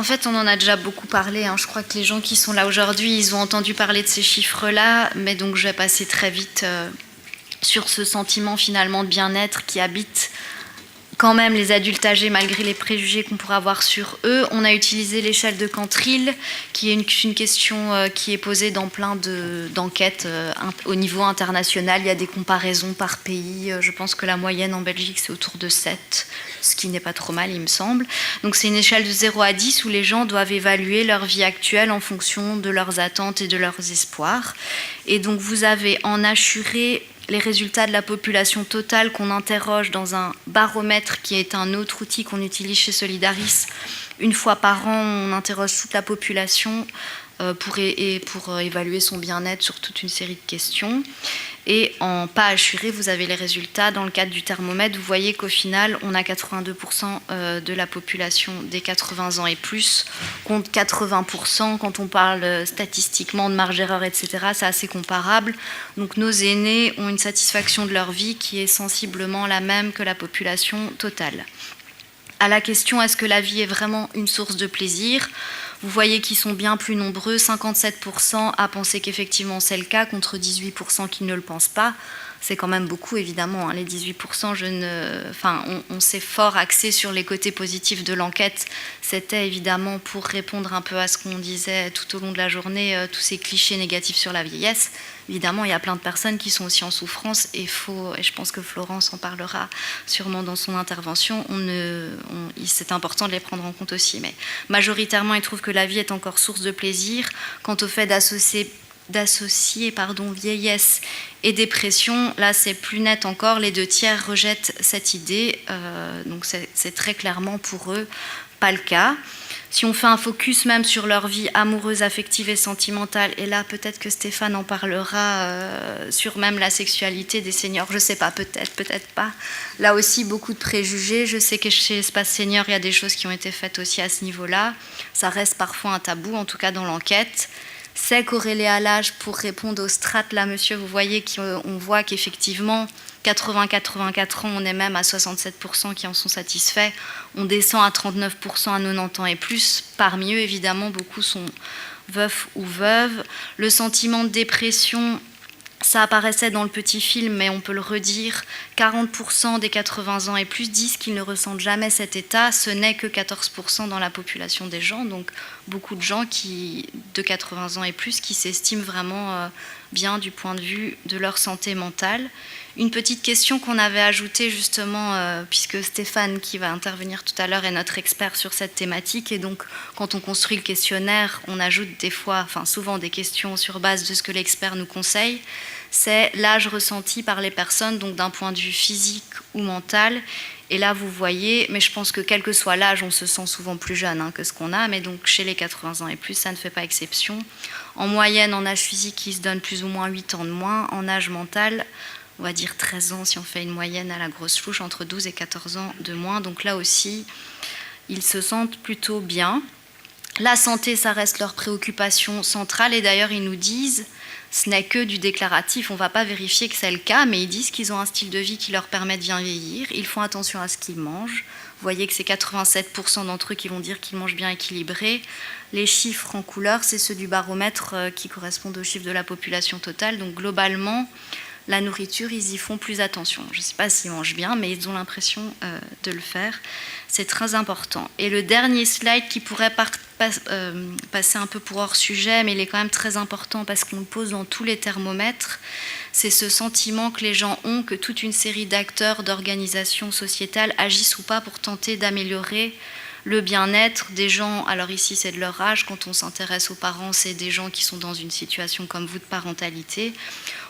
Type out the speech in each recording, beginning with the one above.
En fait, on en a déjà beaucoup parlé. Je crois que les gens qui sont là aujourd'hui, ils ont entendu parler de ces chiffres-là, mais donc je vais passer très vite sur ce sentiment finalement de bien-être qui habite quand même les adultes âgés malgré les préjugés qu'on pourrait avoir sur eux. On a utilisé l'échelle de Cantril, qui est une question qui est posée dans plein d'enquêtes au niveau international. Il y a des comparaisons par pays. Je pense que la moyenne en Belgique, c'est autour de 7, ce qui n'est pas trop mal, il me semble. Donc c'est une échelle de 0 à 10 où les gens doivent évaluer leur vie actuelle en fonction de leurs attentes et de leurs espoirs. Et donc vous avez en assuré les résultats de la population totale qu'on interroge dans un baromètre qui est un autre outil qu'on utilise chez Solidaris. Une fois par an, on interroge toute la population pour évaluer son bien-être sur toute une série de questions. Et en pas assuré, vous avez les résultats. Dans le cadre du thermomètre, vous voyez qu'au final, on a 82% de la population des 80 ans et plus, contre 80% quand on parle statistiquement de marge d'erreur, etc. C'est assez comparable. Donc nos aînés ont une satisfaction de leur vie qui est sensiblement la même que la population totale. À la question, est-ce que la vie est vraiment une source de plaisir ? Vous voyez qu'ils sont bien plus nombreux, 57% à penser qu'effectivement c'est le cas, contre 18% qui ne le pensent pas. C'est quand même beaucoup, évidemment. Les 18%, on s'est fort axé sur les côtés positifs de l'enquête. C'était évidemment pour répondre un peu à ce qu'on disait tout au long de la journée, tous ces clichés négatifs sur la vieillesse. Évidemment, il y a plein de personnes qui sont aussi en souffrance et je pense que Florence en parlera sûrement dans son intervention. C'est important de les prendre en compte aussi. Mais majoritairement, ils trouvent que la vie est encore source de plaisir. Quant au fait d'associer vieillesse et dépression, là c'est plus net encore, les 2/3 rejettent cette idée, donc c'est très clairement pour eux pas le cas. Si on fait un focus même sur leur vie amoureuse, affective et sentimentale, et là peut-être que Stéphane en parlera sur même la sexualité des seniors, je sais pas, peut-être pas. Là aussi beaucoup de préjugés, je sais que chez Espace Senior il y a des choses qui ont été faites aussi à ce niveau-là, ça reste parfois un tabou, en tout cas dans l'enquête. C'est corrélé à l'âge pour répondre aux strates. Là, monsieur, vous voyez qu'on voit qu'effectivement, 80-84 ans, on est même à 67% qui en sont satisfaits. On descend à 39% à 90 ans et plus. Parmi eux, évidemment, beaucoup sont veufs ou veuves. Le sentiment de dépression, ça apparaissait dans le petit film, mais on peut le redire, 40% des 80 ans et plus disent qu'ils ne ressentent jamais cet état. Ce n'est que 14% dans la population des gens, donc beaucoup de gens de 80 ans et plus qui s'estiment vraiment bien du point de vue de leur santé mentale. Une petite question qu'on avait ajoutée justement, puisque Stéphane, qui va intervenir tout à l'heure, est notre expert sur cette thématique, et donc quand on construit le questionnaire, on ajoute souvent des questions sur base de ce que l'expert nous conseille, c'est l'âge ressenti par les personnes, donc d'un point de vue physique ou mental. Et là, vous voyez, mais je pense que quel que soit l'âge, on se sent souvent plus jeune que ce qu'on a, mais donc chez les 80 ans et plus, ça ne fait pas exception. En moyenne, en âge physique, ils se donnent plus ou moins 8 ans de moins. En âge mental, on va dire 13 ans si on fait une moyenne à la grosse louche, entre 12 et 14 ans de moins. Donc là aussi, ils se sentent plutôt bien. La santé, ça reste leur préoccupation centrale, et d'ailleurs, ils nous disent, ce n'est que du déclaratif, on ne va pas vérifier que c'est le cas, mais ils disent qu'ils ont un style de vie qui leur permet de bien vieillir, ils font attention à ce qu'ils mangent. Vous voyez que c'est 87% d'entre eux qui vont dire qu'ils mangent bien équilibré. Les chiffres en couleur, c'est ceux du baromètre qui correspondent aux chiffres de la population totale. Donc globalement, la nourriture, ils y font plus attention. Je ne sais pas s'ils mangent bien, mais ils ont l'impression de le faire. C'est très important. Et le dernier slide qui pourrait passer un peu pour hors sujet, mais il est quand même très important parce qu'on le pose dans tous les thermomètres, c'est ce sentiment que les gens ont que toute une série d'acteurs, d'organisations sociétales agissent ou pas pour tenter d'améliorer le bien-être des gens. Alors ici, c'est de leur âge. Quand on s'intéresse aux parents, c'est des gens qui sont dans une situation comme vous de parentalité.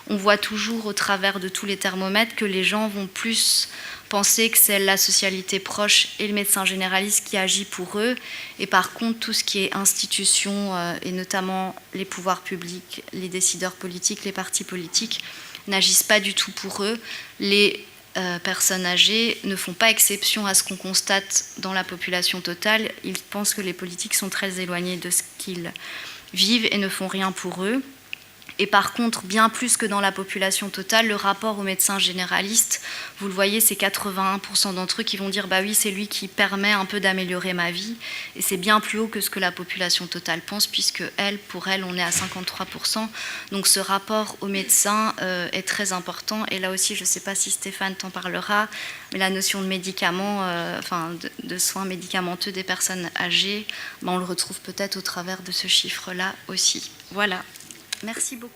On voit toujours au travers de tous les thermomètres que les gens vont plus penser que c'est la socialité proche et le médecin généraliste qui agit pour eux. Et par contre, tout ce qui est institution, et notamment les pouvoirs publics, les décideurs politiques, les partis politiques, n'agissent pas du tout pour eux. Les personnes âgées ne font pas exception à ce qu'on constate dans la population totale. Ils pensent que les politiques sont très éloignés de ce qu'ils vivent et ne font rien pour eux. Et par contre, bien plus que dans la population totale, le rapport aux médecins généralistes, vous le voyez, c'est 81% d'entre eux qui vont dire « bah oui, c'est lui qui permet un peu d'améliorer ma vie ». Et c'est bien plus haut que ce que la population totale pense, puisque pour elle, on est à 53%. Donc ce rapport aux médecins est très important. Et là aussi, je ne sais pas si Stéphane t'en parlera, mais la notion de médicaments, de soins médicamenteux des personnes âgées, on le retrouve peut-être au travers de ce chiffre-là aussi. Voilà. Merci beaucoup.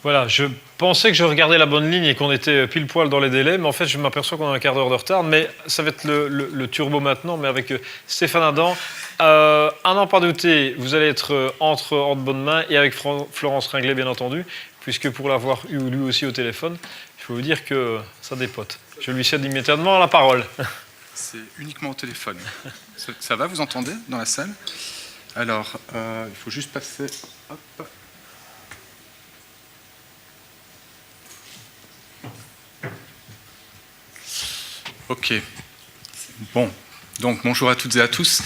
Voilà, je pensais que je regardais la bonne ligne et qu'on était pile poil dans les délais, mais en fait, je m'aperçois qu'on a un quart d'heure de retard. Mais ça va être le turbo maintenant, mais avec Stéphane Adam. À n'en pas douter, vous allez être entre de bonnes mains et avec Florence Ringlet, bien entendu, puisque pour l'avoir eu lui aussi au téléphone, je peux vous dire que ça dépote. Je lui cède immédiatement la parole. C'est uniquement au téléphone. Ça va, vous entendez dans la salle? Alors, il faut juste passer... Hop. Ok. Bon. Donc, bonjour à toutes et à tous.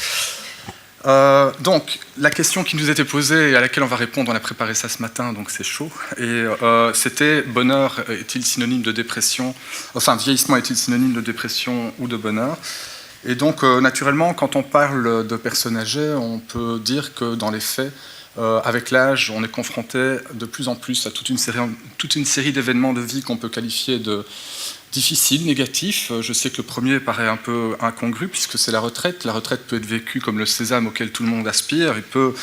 Donc, la question qui nous était posée et à laquelle on va répondre, on a préparé ça ce matin, donc c'est chaud. Et c'était, bonheur est-il synonyme de dépression? Enfin, vieillissement est-il synonyme de dépression ou de bonheur? Et donc, naturellement, quand on parle de personnes âgées, on peut dire que dans les faits, avec l'âge, on est confronté de plus en plus à toute une série d'événements de vie qu'on peut qualifier de difficiles, négatifs. Je sais que le premier paraît un peu incongru, puisque c'est la retraite. La retraite peut être vécue comme le sésame auquel tout le monde aspire. Il peut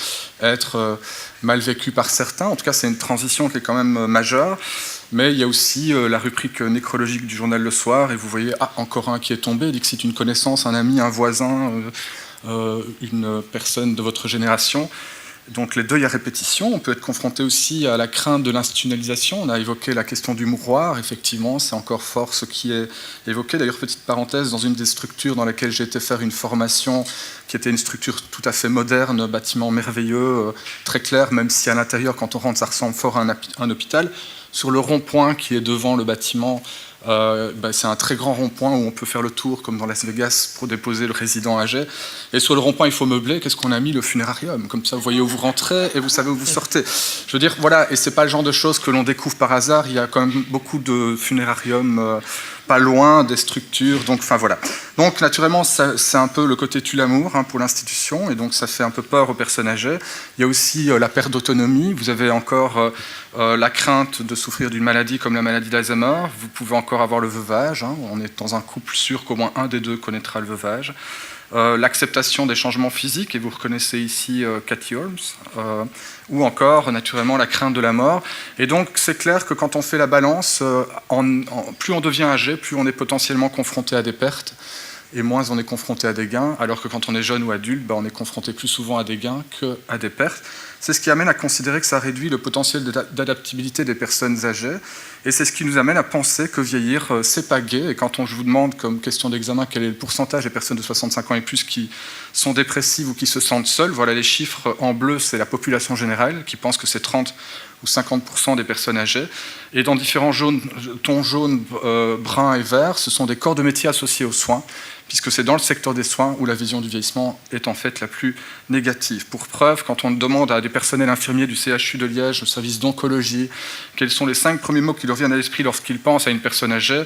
être mal vécu par certains. En tout cas, c'est une transition qui est quand même majeure. Mais il y a aussi la rubrique nécrologique du journal Le Soir, et vous voyez, encore un qui est tombé, dixit une connaissance, un ami, un voisin, une personne de votre génération. Donc les deuils à répétition, on peut être confronté aussi à la crainte de l'institutionnalisation. On a évoqué la question du mouroir, effectivement, c'est encore fort ce qui est évoqué. D'ailleurs, petite parenthèse, dans une des structures dans laquelle j'ai été faire une formation, qui était une structure tout à fait moderne, bâtiment merveilleux, très clair, même si à l'intérieur, quand on rentre, ça ressemble fort à un hôpital. Sur le rond-point qui est devant le bâtiment, c'est un très grand rond-point où on peut faire le tour, comme dans Las Vegas, pour déposer le résident âgé. Et sur le rond-point, il faut meubler. Qu'est-ce qu'on a mis? Le funérarium. Comme ça, vous voyez où vous rentrez et vous savez où vous sortez. Je veux dire, voilà, et c'est pas le genre de choses que l'on découvre par hasard. Il y a quand même beaucoup de funérariums pas loin des structures. Donc, enfin voilà. Donc, naturellement, c'est un peu le côté tue l'amour pour l'institution, et donc ça fait un peu peur aux personnes âgées. Il y a aussi la perte d'autonomie. Vous avez encore la crainte de souffrir d'une maladie comme la maladie d'Alzheimer. Vous pouvez encore avoir le veuvage. On est dans un couple sûr qu'au moins un des deux connaîtra le veuvage. L'acceptation des changements physiques, et vous reconnaissez ici Cathy Holmes, ou encore naturellement la crainte de la mort. Et donc c'est clair que quand on fait la balance, plus on devient âgé, plus on est potentiellement confronté à des pertes, et moins on est confronté à des gains, alors que quand on est jeune ou adulte, on est confronté plus souvent à des gains qu'à des pertes. C'est ce qui amène à considérer que ça réduit le potentiel d'adaptabilité des personnes âgées, et c'est ce qui nous amène à penser que vieillir, c'est pas gai. Et quand je vous demande comme question d'examen quel est le pourcentage des personnes de 65 ans et plus qui sont dépressives ou qui se sentent seules, voilà les chiffres en bleu, c'est la population générale, qui pense que c'est 30 ou 50% des personnes âgées. Et dans différents tons jaunes, bruns et verts, ce sont des corps de métier associés aux soins, puisque c'est dans le secteur des soins où la vision du vieillissement est en fait la plus négative. Pour preuve, quand on demande à des personnels infirmiers du CHU de Liège, au service d'oncologie, quels sont les 5 premiers mots qui leur viennent à l'esprit lorsqu'ils pensent à une personne âgée,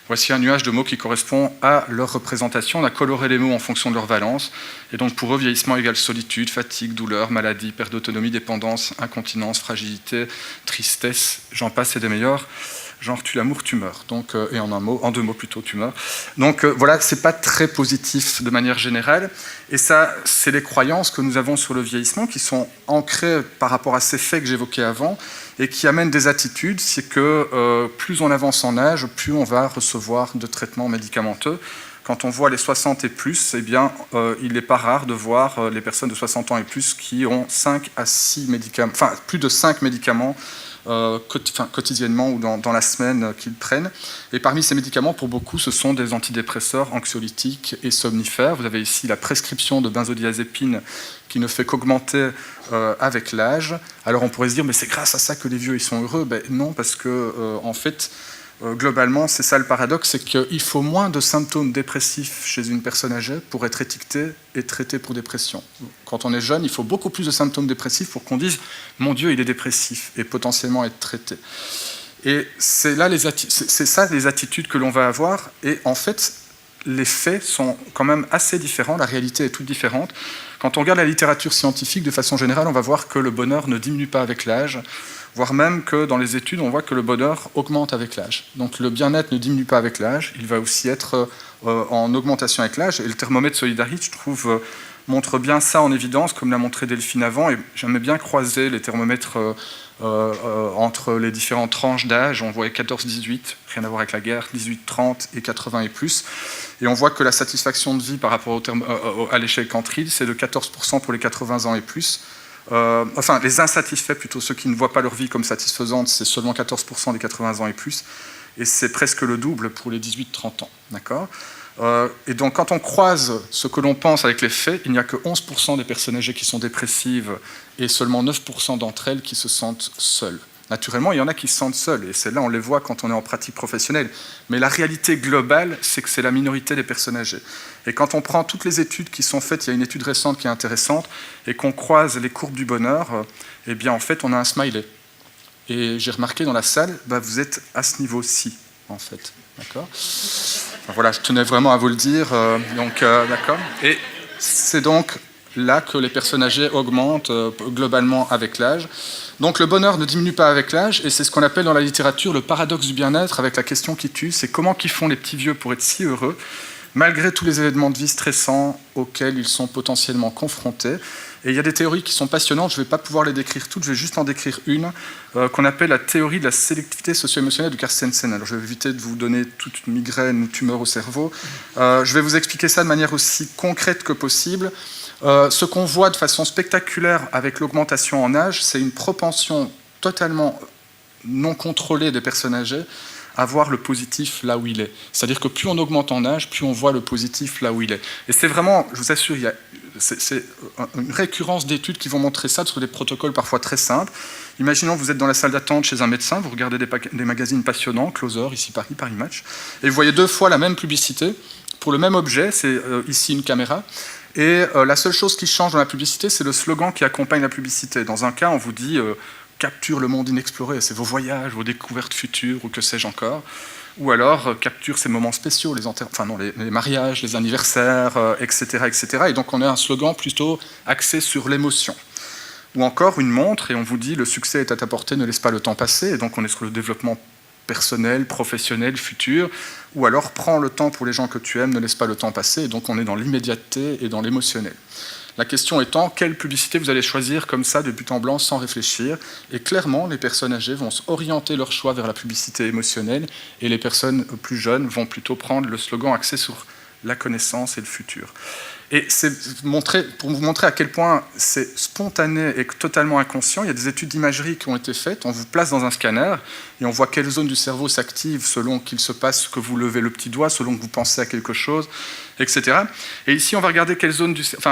voici un nuage de mots qui correspond à leur représentation. On a coloré les mots en fonction de leur valence. Et donc pour eux, vieillissement égale solitude, fatigue, douleur, maladie, perte d'autonomie, dépendance, incontinence, fragilité, tristesse, j'en passe et des meilleurs. Genre tue l'amour, tu meurs. Donc, et en 2 mots plutôt, tu meurs. Donc voilà, c'est pas très positif de manière générale. Et ça, c'est les croyances que nous avons sur le vieillissement qui sont ancrées par rapport à ces faits que j'évoquais avant et qui amènent des attitudes. C'est que plus on avance en âge, plus on va recevoir de traitements médicamenteux. Quand on voit les 60 et plus, eh bien, il n'est pas rare de voir les personnes de 60 ans et plus qui ont 5 à 6 médicaments, enfin plus de 5 médicaments quotidiennement ou dans la semaine qu'ils prennent. Et parmi ces médicaments, pour beaucoup, ce sont des antidépresseurs, anxiolytiques et somnifères. Vous avez ici la prescription de benzodiazépine qui ne fait qu'augmenter avec l'âge. Alors on pourrait se dire, mais c'est grâce à ça que les vieux ils sont heureux. Ben non, parce que en fait, globalement, c'est ça le paradoxe, c'est qu'il faut moins de symptômes dépressifs chez une personne âgée pour être étiquetée et traitée pour dépression. Quand on est jeune, il faut beaucoup plus de symptômes dépressifs pour qu'on dise « mon Dieu, il est dépressif » et potentiellement être traité. Et c'est ça les attitudes que l'on va avoir, et en fait, les faits sont quand même assez différents, la réalité est toute différente. Quand on regarde la littérature scientifique, de façon générale, on va voir que le bonheur ne diminue pas avec l'âge, voire même que dans les études, on voit que le bonheur augmente avec l'âge. Donc le bien-être ne diminue pas avec l'âge, il va aussi être en augmentation avec l'âge. Et le thermomètre Solidarity, je trouve, montre bien ça en évidence, comme l'a montré Delphine avant, et j'aimais bien croiser les thermomètres entre les différentes tranches d'âge. On voyait 14-18, rien à voir avec la guerre, 18-30 et 80 et plus. Et on voit que la satisfaction de vie par rapport à l'échelle Cantril, c'est de 14% pour les 80 ans et plus. Enfin, les insatisfaits, plutôt ceux qui ne voient pas leur vie comme satisfaisante, c'est seulement 14% des 80 ans et plus, et c'est presque le double pour les 18-30 ans. D'accord ? Et donc, quand on croise ce que l'on pense avec les faits, il n'y a que 11% des personnes âgées qui sont dépressives et seulement 9% d'entre elles qui se sentent seules. Naturellement, il y en a qui se sentent seuls, et c'est là on les voit quand on est en pratique professionnelle. Mais la réalité globale, c'est que c'est la minorité des personnes âgées. Et quand on prend toutes les études qui sont faites, il y a une étude récente qui est intéressante, et qu'on croise les courbes du bonheur, eh bien en fait on a un smiley. Et j'ai remarqué dans la salle, vous êtes à ce niveau-ci, en fait. D'accord ? Enfin, voilà, je tenais vraiment à vous le dire. D'accord ? Et c'est donc là que les personnes âgées augmentent globalement avec l'âge. Donc le bonheur ne diminue pas avec l'âge, et c'est ce qu'on appelle dans la littérature le paradoxe du bien-être, avec la question qui tue, c'est comment qu'ils font les petits vieux pour être si heureux, malgré tous les événements de vie stressants auxquels ils sont potentiellement confrontés. Et il y a des théories qui sont passionnantes, je ne vais pas pouvoir les décrire toutes, je vais juste en décrire une, qu'on appelle la théorie de la sélectivité socio-émotionnelle de Carstensen. Alors je vais éviter de vous donner toute une migraine ou tumeur au cerveau. Je vais vous expliquer ça de manière aussi concrète que possible. Ce qu'on voit de façon spectaculaire avec l'augmentation en âge, c'est une propension totalement non contrôlée des personnes âgées à voir le positif là où il est. C'est-à-dire que plus on augmente en âge, plus on voit le positif là où il est. Et c'est vraiment, je vous assure, c'est une récurrence d'études qui vont montrer ça sur des protocoles parfois très simples. Imaginons que vous êtes dans la salle d'attente chez un médecin, vous regardez des magazines passionnants, Closer, ici Paris, Paris Match, et vous voyez 2 fois la même publicité pour le même objet, c'est ici une caméra. Et la seule chose qui change dans la publicité, c'est le slogan qui accompagne la publicité. Dans un cas, on vous dit capture le monde inexploré, c'est vos voyages, vos découvertes futures, ou que sais-je encore. Ou alors capture ces moments spéciaux, les mariages, les anniversaires, etc., etc. Et donc on a un slogan plutôt axé sur l'émotion. Ou encore une montre, et on vous dit le succès est à ta portée, ne laisse pas le temps passer. Et donc on est sur le développement personnel, professionnel, futur. Ou alors prends le temps pour les gens que tu aimes, ne laisse pas le temps passer. Et donc on est dans l'immédiateté et dans l'émotionnel. La question étant, quelle publicité vous allez choisir comme ça, de but en blanc, sans réfléchir. Et clairement, les personnes âgées vont orienter leur choix vers la publicité émotionnelle, et les personnes plus jeunes vont plutôt prendre le slogan axé sur la connaissance et le futur. Et c'est pour vous montrer à quel point c'est spontané et totalement inconscient. Il y a des études d'imagerie qui ont été faites. On vous place dans un scanner et on voit quelle zone du cerveau s'active selon qu'il se passe que vous levez le petit doigt, selon que vous pensez à quelque chose, etc. Et ici, on va regarder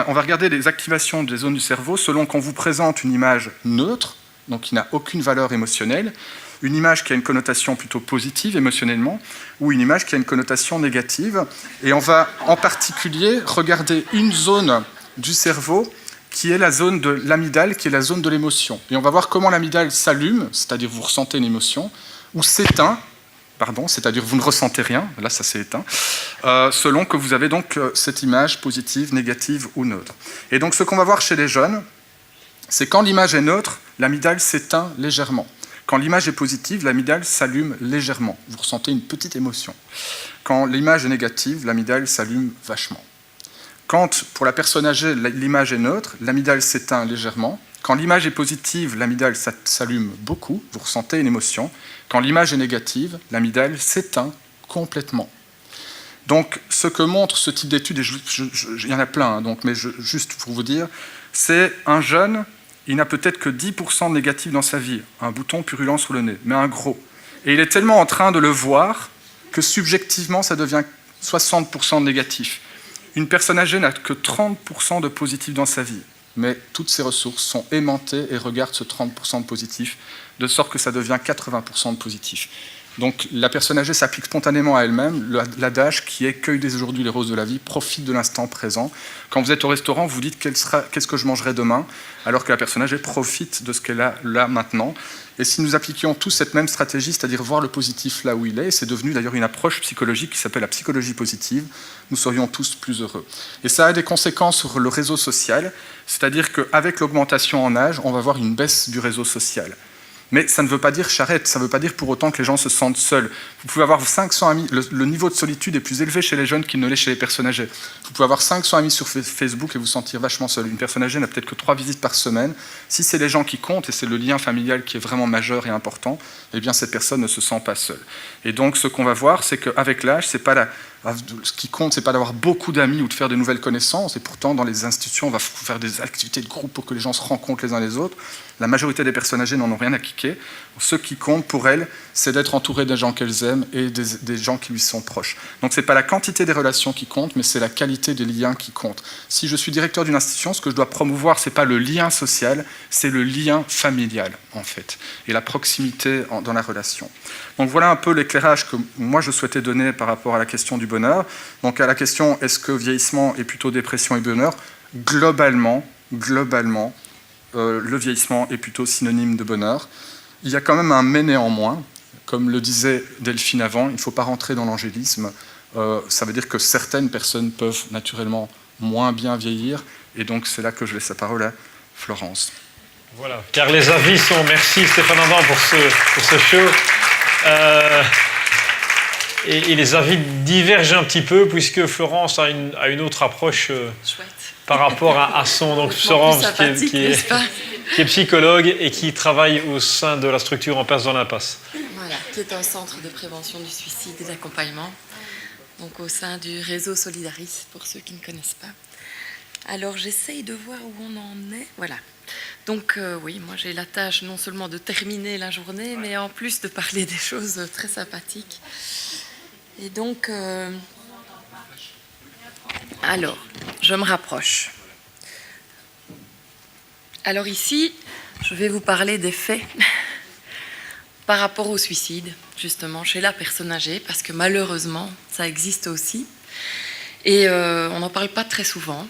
on va regarder les activations des zones du cerveau selon qu'on vous présente une image neutre, donc qui n'a aucune valeur émotionnelle, une image qui a une connotation plutôt positive émotionnellement, ou une image qui a une connotation négative. Et on va en particulier regarder une zone du cerveau qui est la zone de l'amygdale, qui est la zone de l'émotion. Et on va voir comment l'amygdale s'allume, c'est-à-dire vous ressentez une émotion, ou s'éteint, c'est-à-dire vous ne ressentez rien, là ça s'est éteint, selon que vous avez donc cette image positive, négative ou neutre. Et donc ce qu'on va voir chez les jeunes, c'est quand l'image est neutre, l'amygdale s'éteint légèrement. Quand l'image est positive, l'amygdale s'allume légèrement. Vous ressentez une petite émotion. Quand l'image est négative, l'amygdale s'allume vachement. Quand, pour la personne âgée, l'image est neutre, l'amygdale s'éteint légèrement. Quand l'image est positive, l'amygdale s'allume beaucoup. Vous ressentez une émotion. Quand l'image est négative, l'amygdale s'éteint complètement. Donc, ce que montre ce type d'étude, et il y en a plein, mais juste pour vous dire, c'est un jeune. Il n'a peut-être que 10% de négatif dans sa vie, un bouton purulent sur le nez, mais un gros. Et il est tellement en train de le voir que subjectivement, ça devient 60% de négatif. Une personne âgée n'a que 30% de positif dans sa vie, mais toutes ses ressources sont aimantées et regardent ce 30% de positif, de sorte que ça devient 80% de positif. Donc la personne âgée s'applique spontanément à elle-même l'adage qui est « cueille dès aujourd'hui les roses de la vie, profite de l'instant présent ». Quand vous êtes au restaurant, vous dites « qu'est-ce que je mangerai demain ?» alors que la personne âgée profite de ce qu'elle a là maintenant. Et si nous appliquions tous cette même stratégie, c'est-à-dire voir le positif là où il est, c'est devenu d'ailleurs une approche psychologique qui s'appelle la psychologie positive, nous serions tous plus heureux. Et ça a des conséquences sur le réseau social, c'est-à-dire qu'avec l'augmentation en âge, on va voir une baisse du réseau social. Mais ça ne veut pas dire charrette, ça ne veut pas dire pour autant que les gens se sentent seuls. Vous pouvez avoir 500 amis, le niveau de solitude est plus élevé chez les jeunes qu'il ne l'est chez les personnes âgées. Vous pouvez avoir 500 amis sur Facebook et vous sentir vachement seul. Une personne âgée n'a peut-être que 3 visites par semaine. Si c'est les gens qui comptent, et c'est le lien familial qui est vraiment majeur et important, eh bien cette personne ne se sent pas seule. Et donc ce qu'on va voir, c'est qu'avec l'âge, ce qui compte, c'est pas d'avoir beaucoup d'amis ou de faire de nouvelles connaissances, et pourtant dans les institutions, on va faire des activités de groupe pour que les gens se rencontrent les uns les autres. La majorité des personnes âgées n'en ont rien à kicker. Ce qui compte pour elles, c'est d'être entourées des gens qu'elles aiment et des gens qui lui sont proches. Donc ce n'est pas la quantité des relations qui compte, mais c'est la qualité des liens qui compte. Si je suis directeur d'une institution, ce que je dois promouvoir, ce n'est pas le lien social, c'est le lien familial, en fait, et la proximité dans la relation. Donc voilà un peu l'éclairage que moi je souhaitais donner par rapport à la question du bonheur. Donc à la question, est-ce que vieillissement est plutôt dépression et bonheur ? Globalement, le vieillissement est plutôt synonyme de bonheur. Il y a quand même un mais néanmoins, comme le disait Delphine avant, il ne faut pas rentrer dans l'angélisme. Ça veut dire que certaines personnes peuvent naturellement moins bien vieillir, et donc c'est là que je laisse la parole à Florence. Voilà, car les avis sont... Merci Stéphane Adam pour ce show. Et les avis divergent un petit peu, puisque Florence a une autre approche par rapport à son... Donc Florence, qui est psychologue et qui travaille au sein de la structure En Place dans l'Impasse. Voilà, qui est un centre de prévention du suicide et d'accompagnement, donc au sein du réseau Solidaris, pour ceux qui ne connaissent pas. Alors j'essaye de voir où on en est. Voilà. Donc oui, moi j'ai la tâche non seulement de terminer la journée, mais en plus de parler des choses très sympathiques. Et donc, alors, je me rapproche. Alors ici, je vais vous parler des faits par rapport au suicide, justement, chez la personne âgée, parce que malheureusement, ça existe aussi. Et on n'en parle pas très souvent.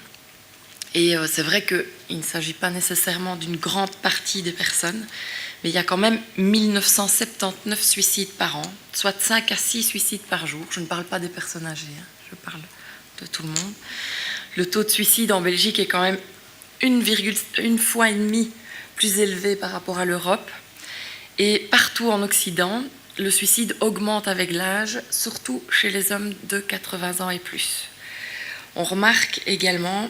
Et c'est vrai qu'il ne s'agit pas nécessairement d'une grande partie des personnes, mais il y a quand même 1979 suicides par an, soit 5 à 6 suicides par jour. Je ne parle pas des personnes âgées, hein, je parle de tout le monde. Le taux de suicide en Belgique est quand même 1,5 fois plus élevé par rapport à l'Europe. Et partout en Occident, le suicide augmente avec l'âge, surtout chez les hommes de 80 ans et plus. On remarque également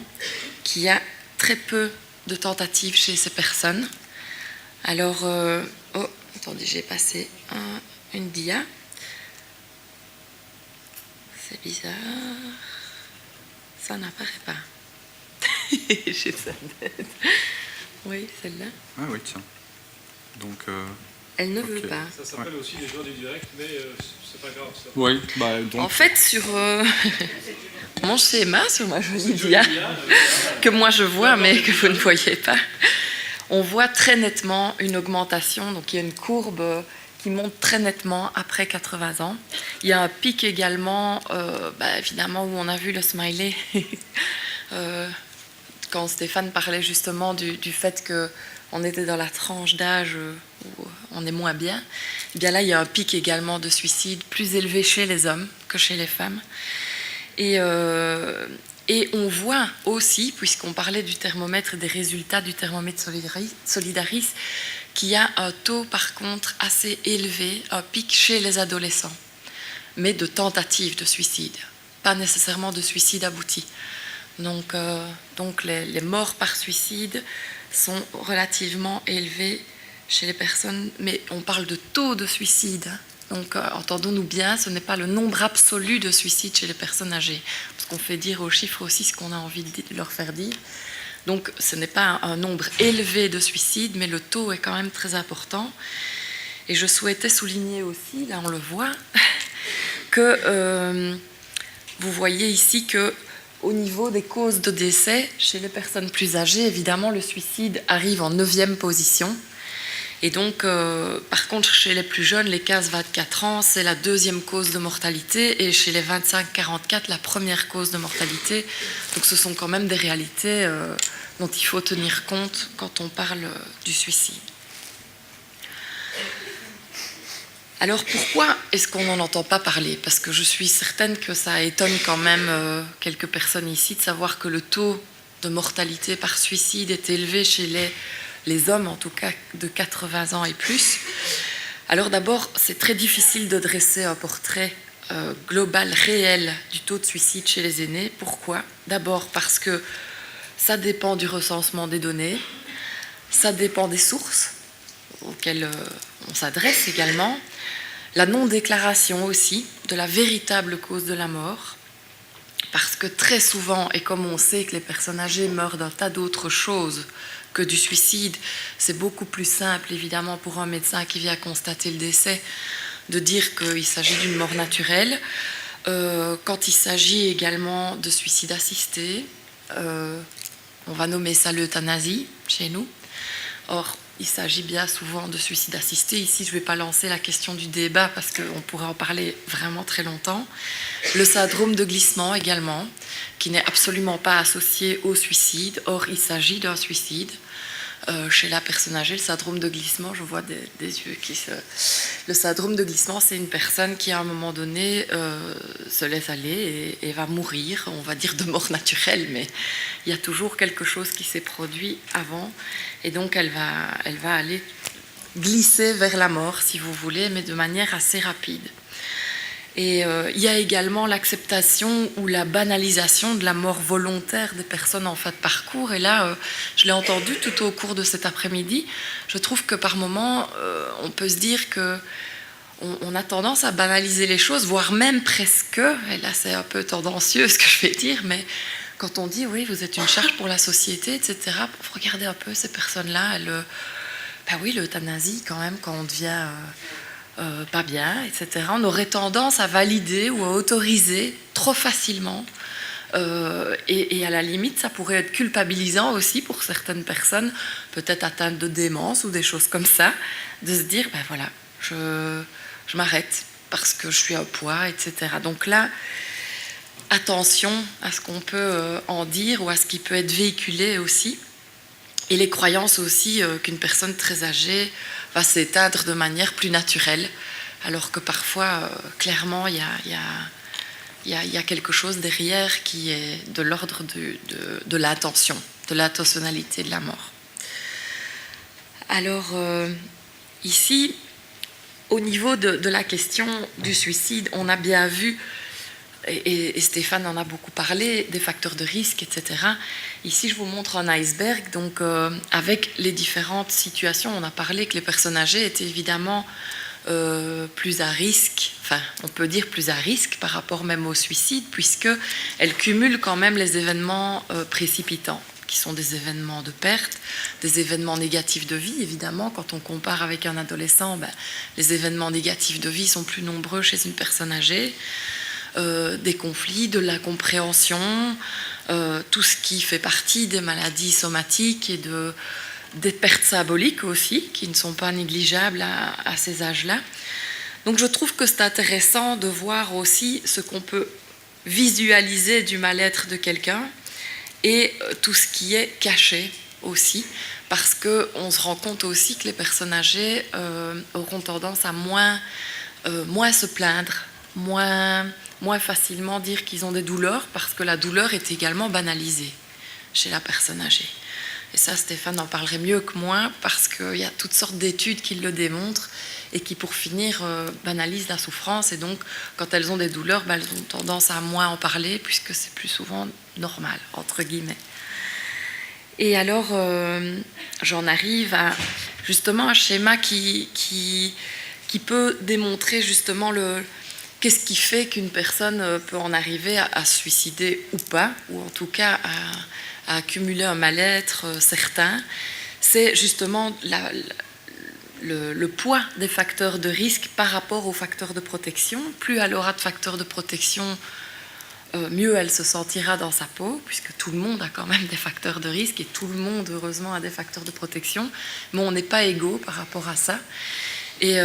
qu'il y a très peu de tentatives chez ces personnes. Alors, attendez, j'ai passé une dia. C'est bizarre. Ça n'apparaît pas. J'ai ça en tête. Oui, celle-là. Ah oui, tiens. Donc... Elle ne veut pas. Ça s'appelle aussi les joies du direct, mais c'est pas grave ça. Oui, bah donc... En fait, sur mon schéma, sur ma jolie dia, que moi je vois, mais que vous ne voyez pas, on voit très nettement une augmentation. Donc il y a une courbe qui monte très nettement après 80 ans. Il y a un pic également, évidemment, où on a vu le smiley, quand Stéphane parlait justement du fait qu'on était dans la tranche d'âge où on est moins bien. Et bien là, il y a un pic également de suicide plus élevé chez les hommes que chez les femmes. Et on voit aussi, puisqu'on parlait du thermomètre et des résultats du thermomètre Solidaris, qu'il y a un taux, par contre, assez élevé, un pic chez les adolescents, mais de tentatives de suicide, pas nécessairement de suicide abouti. Donc les morts par suicide sont relativement élevés chez les personnes, mais on parle de taux de suicide. Donc entendons-nous bien, ce n'est pas le nombre absolu de suicides chez les personnes âgées, parce qu'on fait dire aux chiffres aussi ce qu'on a envie de leur faire dire. Donc ce n'est pas un nombre élevé de suicides, mais le taux est quand même très important. Et je souhaitais souligner aussi, là on le voit, que vous voyez ici que au niveau des causes de décès, chez les personnes plus âgées, évidemment, le suicide arrive en 9e position. Et donc, par contre, chez les plus jeunes, les 15-24 ans, c'est la deuxième cause de mortalité, et chez les 25-44, la première cause de mortalité. Donc ce sont quand même des réalités dont il faut tenir compte quand on parle du suicide. Alors pourquoi est-ce qu'on n'en entend pas parler? Parce que je suis certaine que ça étonne quand même quelques personnes ici de savoir que le taux de mortalité par suicide est élevé chez les hommes, en tout cas de 80 ans et plus. Alors d'abord, c'est très difficile de dresser un portrait global, réel du taux de suicide chez les aînés. Pourquoi? D'abord parce que ça dépend du recensement des données, ça dépend des sources auxquelles on s'adresse également, la non-déclaration aussi de la véritable cause de la mort, parce que très souvent, et comme on sait que les personnes âgées meurent d'un tas d'autres choses que du suicide, c'est beaucoup plus simple évidemment pour un médecin qui vient constater le décès de dire qu'il s'agit d'une mort naturelle. Quand il s'agit également de suicide assisté, on va nommer ça l'euthanasie chez nous. Or, il s'agit bien souvent de suicide assisté. Ici, je ne vais pas lancer la question du débat parce qu'on pourrait en parler vraiment très longtemps. Le syndrome de glissement également, qui n'est absolument pas associé au suicide. Or, il s'agit d'un suicide. Chez la personne âgée, le syndrome de glissement, je vois des yeux qui se... Le syndrome de glissement, c'est une personne qui, à un moment donné, se laisse aller et va mourir, on va dire de mort naturelle, mais il y a toujours quelque chose qui s'est produit avant, et donc elle va aller glisser vers la mort, si vous voulez, mais de manière assez rapide. Et il y a également l'acceptation ou la banalisation de la mort volontaire des personnes en fin de parcours. Et là, je l'ai entendu tout au cours de cet après-midi. Je trouve que par moments, on peut se dire qu'on a tendance à banaliser les choses, voire même presque, et là c'est un peu tendancieux ce que je vais dire, mais quand on dit oui, vous êtes une charge pour la société, etc., regardez un peu ces personnes-là, ben oui, l'euthanasie quand même, quand on devient... pas bien, etc. On aurait tendance à valider ou à autoriser trop facilement. Et à la limite, ça pourrait être culpabilisant aussi pour certaines personnes, peut-être atteintes de démence ou des choses comme ça, de se dire, ben voilà, je m'arrête parce que je suis un poids, etc. Donc là, attention à ce qu'on peut en dire ou à ce qui peut être véhiculé aussi. Et les croyances aussi qu'une personne très âgée va s'éteindre de manière plus naturelle, alors que parfois, clairement, il y a quelque chose derrière qui est de l'ordre de l'intention, de l'intentionnalité de la mort. Alors, ici, au niveau de la question du suicide, on a bien vu, et Stéphane en a beaucoup parlé, des facteurs de risque, etc. Ici, je vous montre un iceberg. Donc, avec les différentes situations, on a parlé que les personnes âgées étaient évidemment plus à risque, enfin, on peut dire plus à risque par rapport même au suicide, puisqu'elles cumulent quand même les événements précipitants, qui sont des événements de perte, des événements négatifs de vie. Évidemment, quand on compare avec un adolescent, ben, les événements négatifs de vie sont plus nombreux chez une personne âgée. Des conflits, de l'incompréhension, tout ce qui fait partie des maladies somatiques et des pertes symboliques aussi, qui ne sont pas négligeables à ces âges-là. Donc je trouve que c'est intéressant de voir aussi ce qu'on peut visualiser du mal-être de quelqu'un et tout ce qui est caché aussi, parce qu'on se rend compte aussi que les personnes âgées auront tendance à moins se plaindre, moins facilement dire qu'ils ont des douleurs, parce que la douleur est également banalisée chez la personne âgée. Et ça, Stéphane en parlerait mieux que moi, parce qu'il y a toutes sortes d'études qui le démontrent et qui, pour finir, banalisent la souffrance. Et donc, quand elles ont des douleurs, elles ont tendance à moins en parler, puisque c'est plus souvent normal, entre guillemets. Et alors, j'en arrive à justement un schéma qui peut démontrer justement qu'est-ce qui fait qu'une personne peut en arriver à se suicider ou pas, ou en tout cas à accumuler un mal-être certain. C'est justement le poids des facteurs de risque par rapport aux facteurs de protection. Plus elle aura de facteurs de protection mieux elle se sentira dans sa peau, puisque tout le monde a quand même des facteurs de risque et tout le monde, heureusement, a des facteurs de protection. Mais on n'est pas égaux par rapport à ça et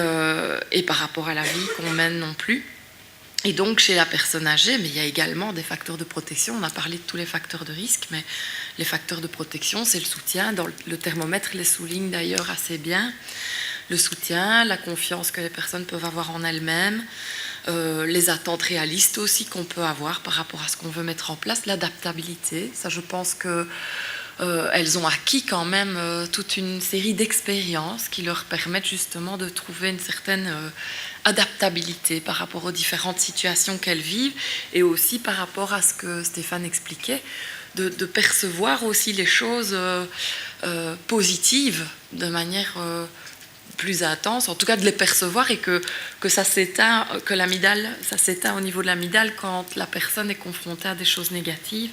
par rapport à la vie qu'on mène non plus. Et donc, chez la personne âgée, mais il y a également des facteurs de protection. On a parlé de tous les facteurs de risque, mais les facteurs de protection, c'est le soutien. Le thermomètre les souligne d'ailleurs assez bien. Le soutien, la confiance que les personnes peuvent avoir en elles-mêmes, les attentes réalistes aussi qu'on peut avoir par rapport à ce qu'on veut mettre en place, l'adaptabilité. Ça, je pense que elles ont acquis quand même toute une série d'expériences qui leur permettent justement de trouver une certaine adaptabilité par rapport aux différentes situations qu'elles vivent et aussi par rapport à ce que Stéphane expliquait, de percevoir aussi les choses positives de manière plus intense, en tout cas de les percevoir et que ça s'éteint, que l'amygdale, ça s'éteint au niveau de l'amygdale quand la personne est confrontée à des choses négatives.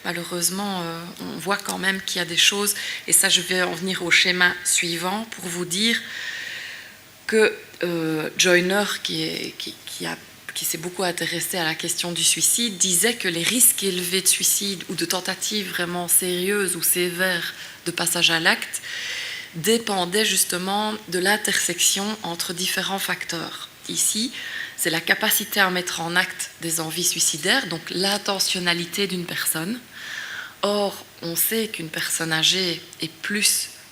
Malheureusement, on voit quand même qu'il y a des choses, et ça je vais en venir au schéma suivant pour vous dire que Joyner, qui s'est beaucoup intéressé à la question du suicide, disait que les risques élevés de suicide ou de tentatives vraiment sérieuses ou sévères de passage à l'acte dépendaient justement de l'intersection entre différents facteurs. Ici, c'est la capacité à mettre en acte des envies suicidaires, donc l'intentionnalité d'une personne. Or, on sait qu'une personne âgée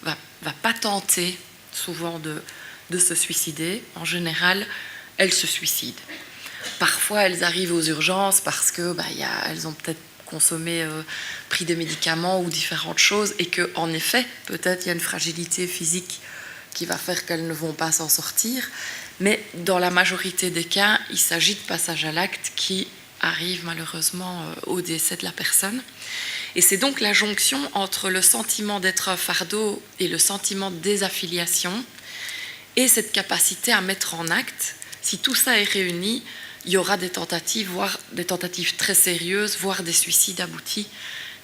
va pas tenter souvent de se suicider. En général, elles se suicident. Parfois, elles arrivent aux urgences parce que elles ont peut-être consommé, pris des médicaments ou différentes choses, et qu'en effet, peut-être il y a une fragilité physique qui va faire qu'elles ne vont pas s'en sortir. Mais dans la majorité des cas, il s'agit de passage à l'acte qui arrive malheureusement au décès de la personne. Et c'est donc la jonction entre le sentiment d'être un fardeau et le sentiment de désaffiliation et cette capacité à mettre en acte. Si tout ça est réuni, il y aura des tentatives, voire des tentatives très sérieuses, voire des suicides aboutis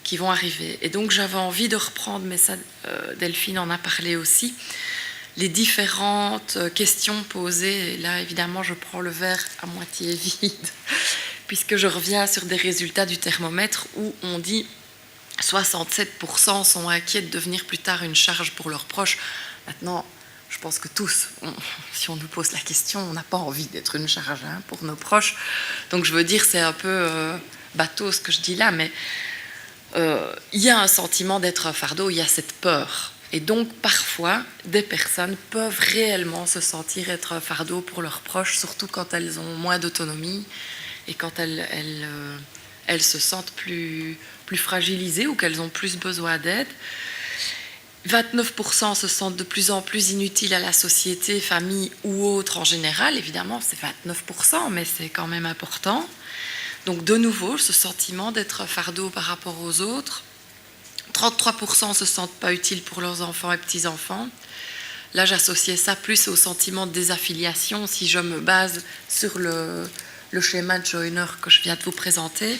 qui vont arriver. Et donc j'avais envie de reprendre, mais ça, Delphine en a parlé aussi, les différentes questions posées. Et là, évidemment, je prends le verre à moitié vide, puisque je reviens sur des résultats du thermomètre où on dit 67% sont inquiets de devenir plus tard une charge pour leurs proches. Maintenant, je pense que tous, si on nous pose la question, on n'a pas envie d'être une charge pour nos proches. Donc je veux dire, c'est un peu bateau ce que je dis là, mais il y a un sentiment d'être un fardeau, il y a cette peur. Et donc parfois, des personnes peuvent réellement se sentir être un fardeau pour leurs proches, surtout quand elles ont moins d'autonomie et quand elles se sentent plus fragilisées ou qu'elles ont plus besoin d'aide. 29% se sentent de plus en plus inutiles à la société, famille ou autre en général. Évidemment, c'est 29%, mais c'est quand même important. Donc de nouveau, ce sentiment d'être fardeau par rapport aux autres. 33% ne se sentent pas utiles pour leurs enfants et petits-enfants. Là, j'associais ça plus au sentiment de désaffiliation, si je me base sur le schéma de Joyner que je viens de vous présenter.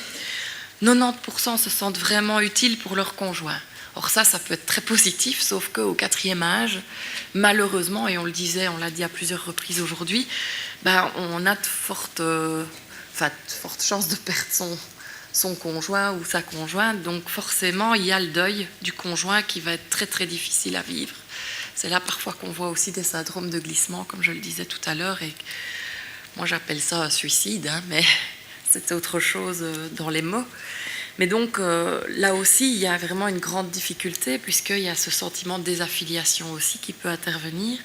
90% se sentent vraiment utiles pour leur conjoint. Or ça peut être très positif, sauf qu'au 4e âge, malheureusement, et on le disait, on l'a dit à plusieurs reprises aujourd'hui, on a de fortes chances de perdre son conjoint ou sa conjointe. Donc forcément, il y a le deuil du conjoint qui va être très très difficile à vivre. C'est là parfois qu'on voit aussi des syndromes de glissement, comme je le disais tout à l'heure, et moi j'appelle ça un suicide, mais c'est autre chose dans les mots. Mais donc là aussi, il y a vraiment une grande difficulté puisqu'il y a ce sentiment de désaffiliation aussi qui peut intervenir.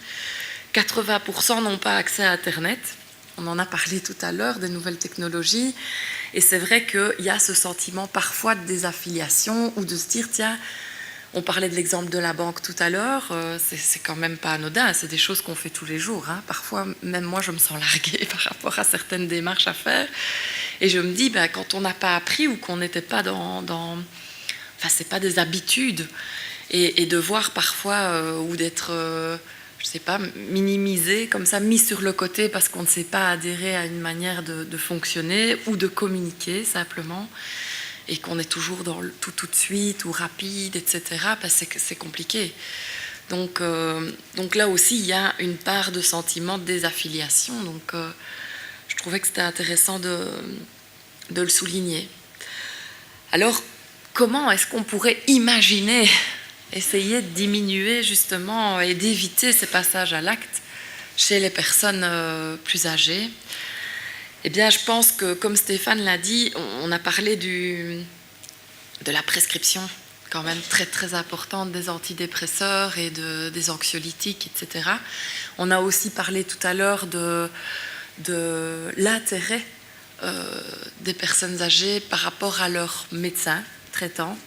80% n'ont pas accès à Internet. On en a parlé tout à l'heure, des nouvelles technologies. Et c'est vrai qu'il y a ce sentiment parfois de désaffiliation ou de se dire, tiens, on parlait de l'exemple de la banque tout à l'heure, c'est quand même pas anodin, c'est des choses qu'on fait tous les jours. Parfois, même moi, je me sens larguée par rapport à certaines démarches à faire. Et je me dis, quand on n'a pas appris ou qu'on n'était pas c'est pas des habitudes. Et de voir parfois, ou d'être, je sais pas, minimisé, comme ça, mis sur le côté parce qu'on ne sait pas adhérer à une manière de fonctionner ou de communiquer simplement. Et qu'on est toujours dans le tout de suite ou rapide, etc., c'est compliqué. Donc là aussi, il y a une part de sentiment de désaffiliation. Donc je trouvais que c'était intéressant de le souligner. Alors, comment est-ce qu'on pourrait imaginer essayer de diminuer justement et d'éviter ces passages à l'acte chez les personnes plus âgées? Eh bien, je pense que, comme Stéphane l'a dit, on a parlé de la prescription quand même très très importante des antidépresseurs et des anxiolytiques, etc. On a aussi parlé tout à l'heure de l'intérêt des personnes âgées par rapport à leur médecin traitant,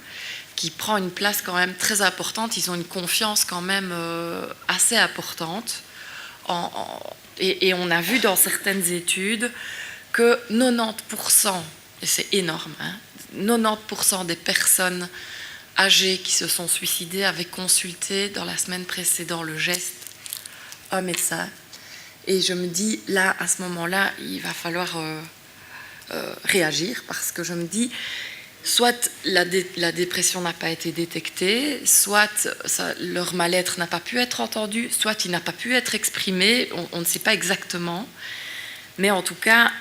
qui prend une place quand même très importante. Ils ont une confiance quand même assez importante. Et on a vu dans certaines études que 90%, et c'est énorme, 90% des personnes âgées qui se sont suicidées avaient consulté dans la semaine précédant le geste un médecin. Et je me dis, là, à ce moment-là, il va falloir réagir, parce que je me dis, soit la dépression n'a pas été détectée, soit leur mal-être n'a pas pu être entendu, soit il n'a pas pu être exprimé, on ne sait pas exactement. Mais en tout cas,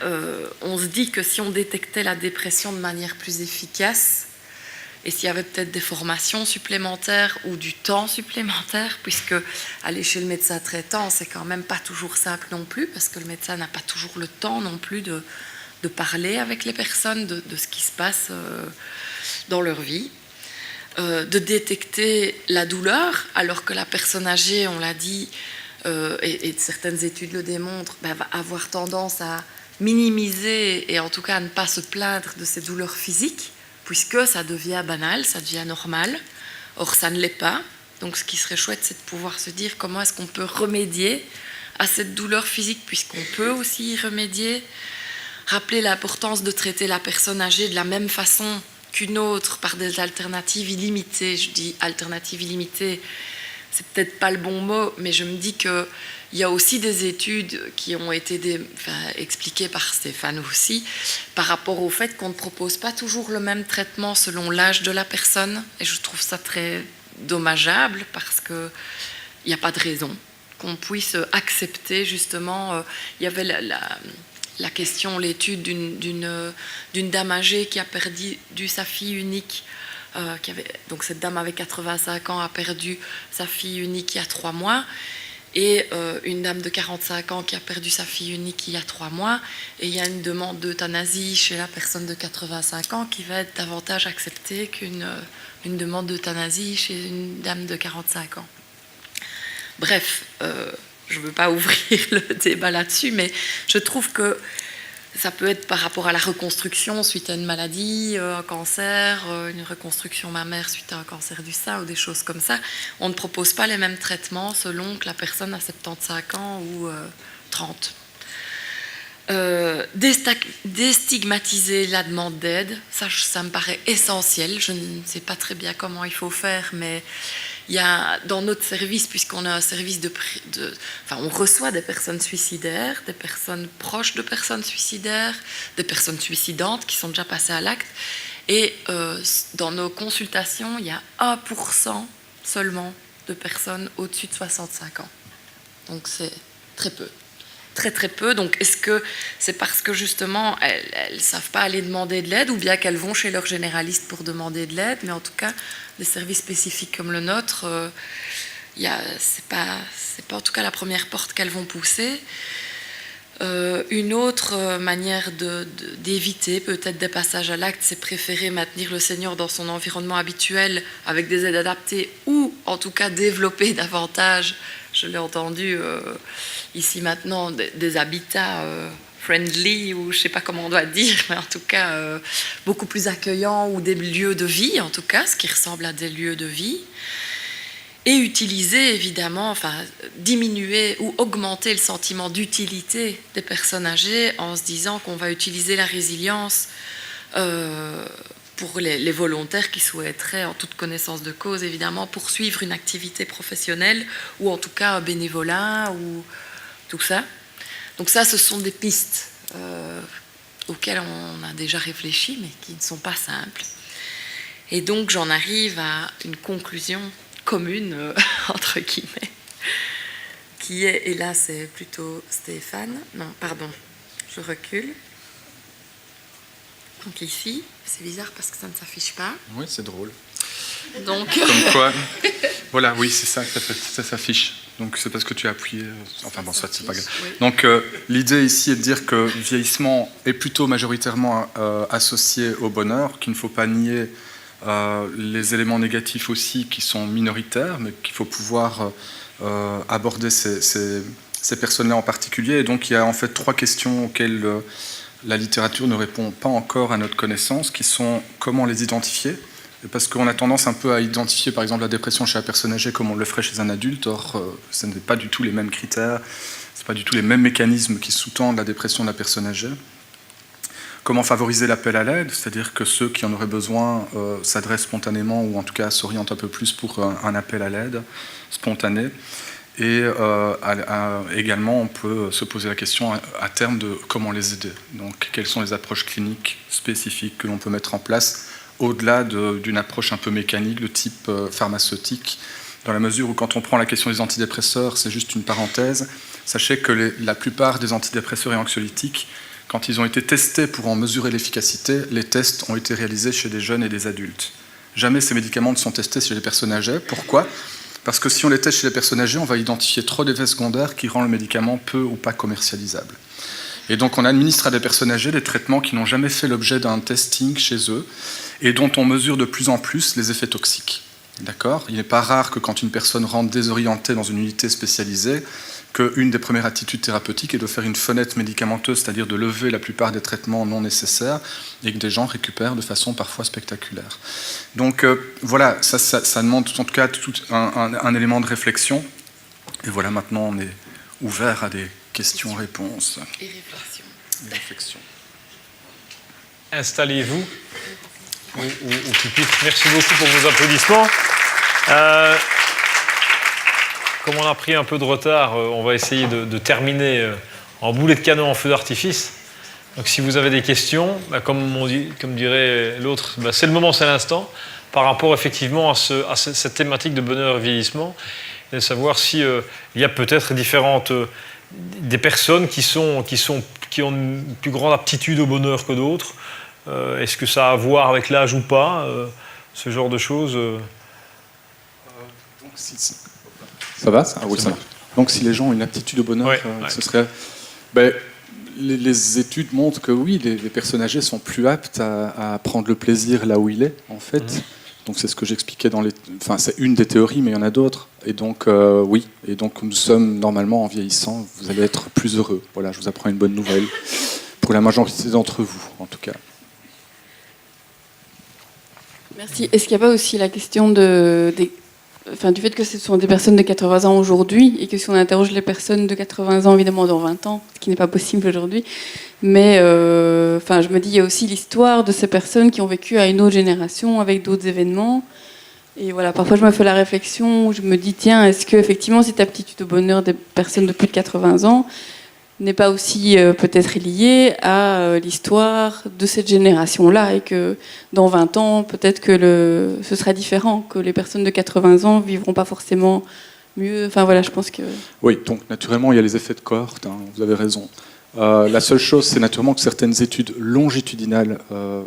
on se dit que si on détectait la dépression de manière plus efficace, et s'il y avait peut-être des formations supplémentaires ou du temps supplémentaire, puisque aller chez le médecin traitant, c'est quand même pas toujours simple non plus, parce que le médecin n'a pas toujours le temps non plus de parler avec les personnes de ce qui se passe dans leur vie, de détecter la douleur, alors que la personne âgée, on l'a dit, et certaines études le démontrent, va avoir tendance à minimiser et en tout cas à ne pas se plaindre de ses douleurs physiques, puisque ça devient banal, ça devient normal. Or, ça ne l'est pas. Donc, ce qui serait chouette, c'est de pouvoir se dire comment est-ce qu'on peut remédier à cette douleur physique, puisqu'on peut aussi y remédier. Rappeler l'importance de traiter la personne âgée de la même façon qu'une autre, par des alternatives illimitées. Je dis alternatives illimitées, c'est peut-être pas le bon mot, mais je me dis qu'il y a aussi des études qui ont été expliquées par Stéphane aussi, par rapport au fait qu'on ne propose pas toujours le même traitement selon l'âge de la personne. Et je trouve ça très dommageable, parce qu'il n'y a pas de raison qu'on puisse accepter justement. Il y avait la question, l'étude d'une dame âgée qui a perdu sa fille unique. Donc cette dame avec 85 ans a perdu sa fille unique il y a 3 mois, et une dame de 45 ans qui a perdu sa fille unique il y a 3 mois, et il y a une demande d'euthanasie chez la personne de 85 ans qui va être davantage acceptée qu'une demande d'euthanasie chez une dame de 45 ans. Bref, je ne veux pas ouvrir le débat là-dessus, mais je trouve que ça peut être par rapport à la reconstruction suite à une maladie, un cancer, une reconstruction mammaire suite à un cancer du sein ou des choses comme ça. On ne propose pas les mêmes traitements selon que la personne a 75 ans ou 30. Déstigmatiser la demande d'aide, ça me paraît essentiel. Je ne sais pas très bien comment il faut faire, mais il y a dans notre service, puisqu'on a un service on reçoit des personnes suicidaires, des personnes proches de personnes suicidaires, des personnes suicidantes qui sont déjà passées à l'acte, et dans nos consultations, il y a 1% seulement de personnes au-dessus de 65 ans. Donc c'est très peu. Très très peu. Donc est-ce que c'est parce que justement elles ne savent pas aller demander de l'aide, ou bien qu'elles vont chez leur généraliste pour demander de l'aide? Mais en tout cas, des services spécifiques comme le nôtre, c'est pas en tout cas la première porte qu'elles vont pousser. Une autre manière d'éviter peut-être des passages à l'acte, c'est préférer maintenir le senior dans son environnement habituel avec des aides adaptées, ou en tout cas développer davantage, je l'ai entendu ici maintenant, des habitats friendly, ou je ne sais pas comment on doit dire, mais en tout cas beaucoup plus accueillants, ou des lieux de vie, en tout cas, ce qui ressemble à des lieux de vie. Et utiliser, évidemment, diminuer ou augmenter le sentiment d'utilité des personnes âgées en se disant qu'on va utiliser la résilience pour les volontaires qui souhaiteraient, en toute connaissance de cause, évidemment, poursuivre une activité professionnelle, ou en tout cas un bénévolat, ou tout ça. Donc ça, ce sont des pistes auxquelles on a déjà réfléchi, mais qui ne sont pas simples. Et donc, j'en arrive à une conclusion commune, entre guillemets, qui est, et là c'est plutôt Stéphane, non, pardon, je recule. Donc ici, c'est bizarre parce que ça ne s'affiche pas. Oui, c'est drôle. Donc, Comme quoi, voilà, oui, c'est ça, ça s'affiche. Donc c'est parce que tu as appuyé. Enfin bon, soit c'est pas grave. oui. Donc l'idée ici est de dire que le vieillissement est plutôt majoritairement associé au bonheur, qu'il ne faut pas nier les éléments négatifs aussi qui sont minoritaires, mais qu'il faut pouvoir aborder ces personnes-là en particulier. Et donc il y a en fait 3 questions auxquelles la littérature ne répond pas encore à notre connaissance, qui sont comment les identifier. Parce qu'on a tendance un peu à identifier par exemple la dépression chez un personne âgée comme on le ferait chez un adulte, or ce n'est pas du tout les mêmes critères, ce n'est pas du tout les mêmes mécanismes qui sous-tendent la dépression de la personne âgée. Comment favoriser l'appel à l'aide, c'est-à-dire que ceux qui en auraient besoin s'adressent spontanément ou en tout cas s'orientent un peu plus pour un appel à l'aide spontané. Et également, on peut se poser la question à terme de comment les aider. Donc, quelles sont les approches cliniques spécifiques que l'on peut mettre en place au-delà d'une approche un peu mécanique de type pharmaceutique, dans la mesure où quand on prend la question des antidépresseurs, c'est juste une parenthèse, sachez que la plupart des antidépresseurs et anxiolytiques, quand ils ont été testés pour en mesurer l'efficacité, les tests ont été réalisés chez des jeunes et des adultes. Jamais ces médicaments ne sont testés chez les personnes âgées. Pourquoi ? Parce que si on les teste chez les personnes âgées, on va identifier trop d'effets secondaires qui rendent le médicament peu ou pas commercialisable. Et donc on administre à des personnes âgées des traitements qui n'ont jamais fait l'objet d'un testing chez eux et dont on mesure de plus en plus les effets toxiques. D'accord ? Il n'est pas rare que quand une personne rentre désorientée dans une unité spécialisée, qu'une des premières attitudes thérapeutiques est de faire une fenêtre médicamenteuse, c'est-à-dire de lever la plupart des traitements non nécessaires et que des gens récupèrent de façon parfois spectaculaire. Donc voilà, ça demande en tout cas un élément de réflexion. Et voilà, maintenant on est ouvert à des questions-réponses. Et réflexion. Installez-vous au pupitre. Merci beaucoup pour vos applaudissements. Comme on a pris un peu de retard, on va essayer de terminer en boulet de canon en feu d'artifice. Donc si vous avez des questions, comme dirait l'autre, c'est le moment, c'est l'instant, par rapport effectivement à cette thématique de bonheur et vieillissement, et de savoir s'il y a peut-être des personnes qui ont une plus grande aptitude au bonheur que d'autres. Est-ce que ça a à voir avec l'âge ou pas, ce genre de choses Ça va ça? Ah oui, ça va. Donc si les gens ont une aptitude au bonheur, ce serait... les études montrent que oui, les personnes âgées sont plus aptes à prendre le plaisir là où il est, en fait. Donc c'est ce que j'expliquais Enfin, c'est une des théories, mais il y en a d'autres. Et donc, oui. Et donc nous sommes, normalement, en vieillissant, vous allez être plus heureux. Voilà, je vous apprends une bonne nouvelle. Pour la majorité d'entre vous, en tout cas. Merci. Est-ce qu'il n'y a pas aussi la question du fait que ce sont des personnes de 80 ans aujourd'hui et que si on interroge les personnes de 80 ans, évidemment, dans 20 ans, ce qui n'est pas possible aujourd'hui, mais je me dis, il y a aussi l'histoire de ces personnes qui ont vécu à une autre génération avec d'autres événements. Et voilà, parfois je me fais la réflexion, où je me dis, tiens, est-ce que effectivement cette aptitude au bonheur des personnes de plus de 80 ans n'est pas aussi peut-être liée à l'histoire de cette génération-là et que dans 20 ans, peut-être que ce sera différent, que les personnes de 80 ans ne vivront pas forcément mieux. Enfin voilà, je pense que... Oui, donc naturellement, il y a les effets de cohorte, vous avez raison. La seule chose, c'est naturellement que certaines études longitudinales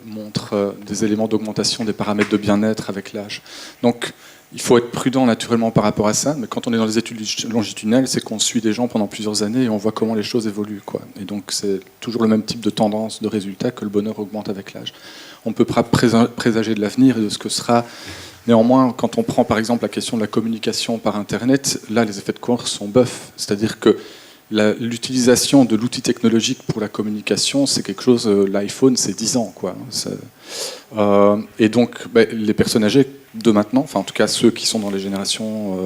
montrent des éléments d'augmentation des paramètres de bien-être avec l'âge. Donc, il faut être prudent naturellement par rapport à ça, mais quand on est dans les études longitudinales, c'est qu'on suit des gens pendant plusieurs années et on voit comment les choses évoluent, quoi. Et donc c'est toujours le même type de tendance, de résultat, que le bonheur augmente avec l'âge. On ne peut pas présager de l'avenir et de ce que sera. Néanmoins, quand on prend par exemple la question de la communication par Internet, là les effets de cohorte sont boeufs, c'est-à-dire que l'utilisation de l'outil technologique pour la communication, c'est quelque chose, l'iPhone c'est 10 ans, quoi. Et donc les personnes âgées de maintenant, enfin en tout cas ceux qui sont dans les générations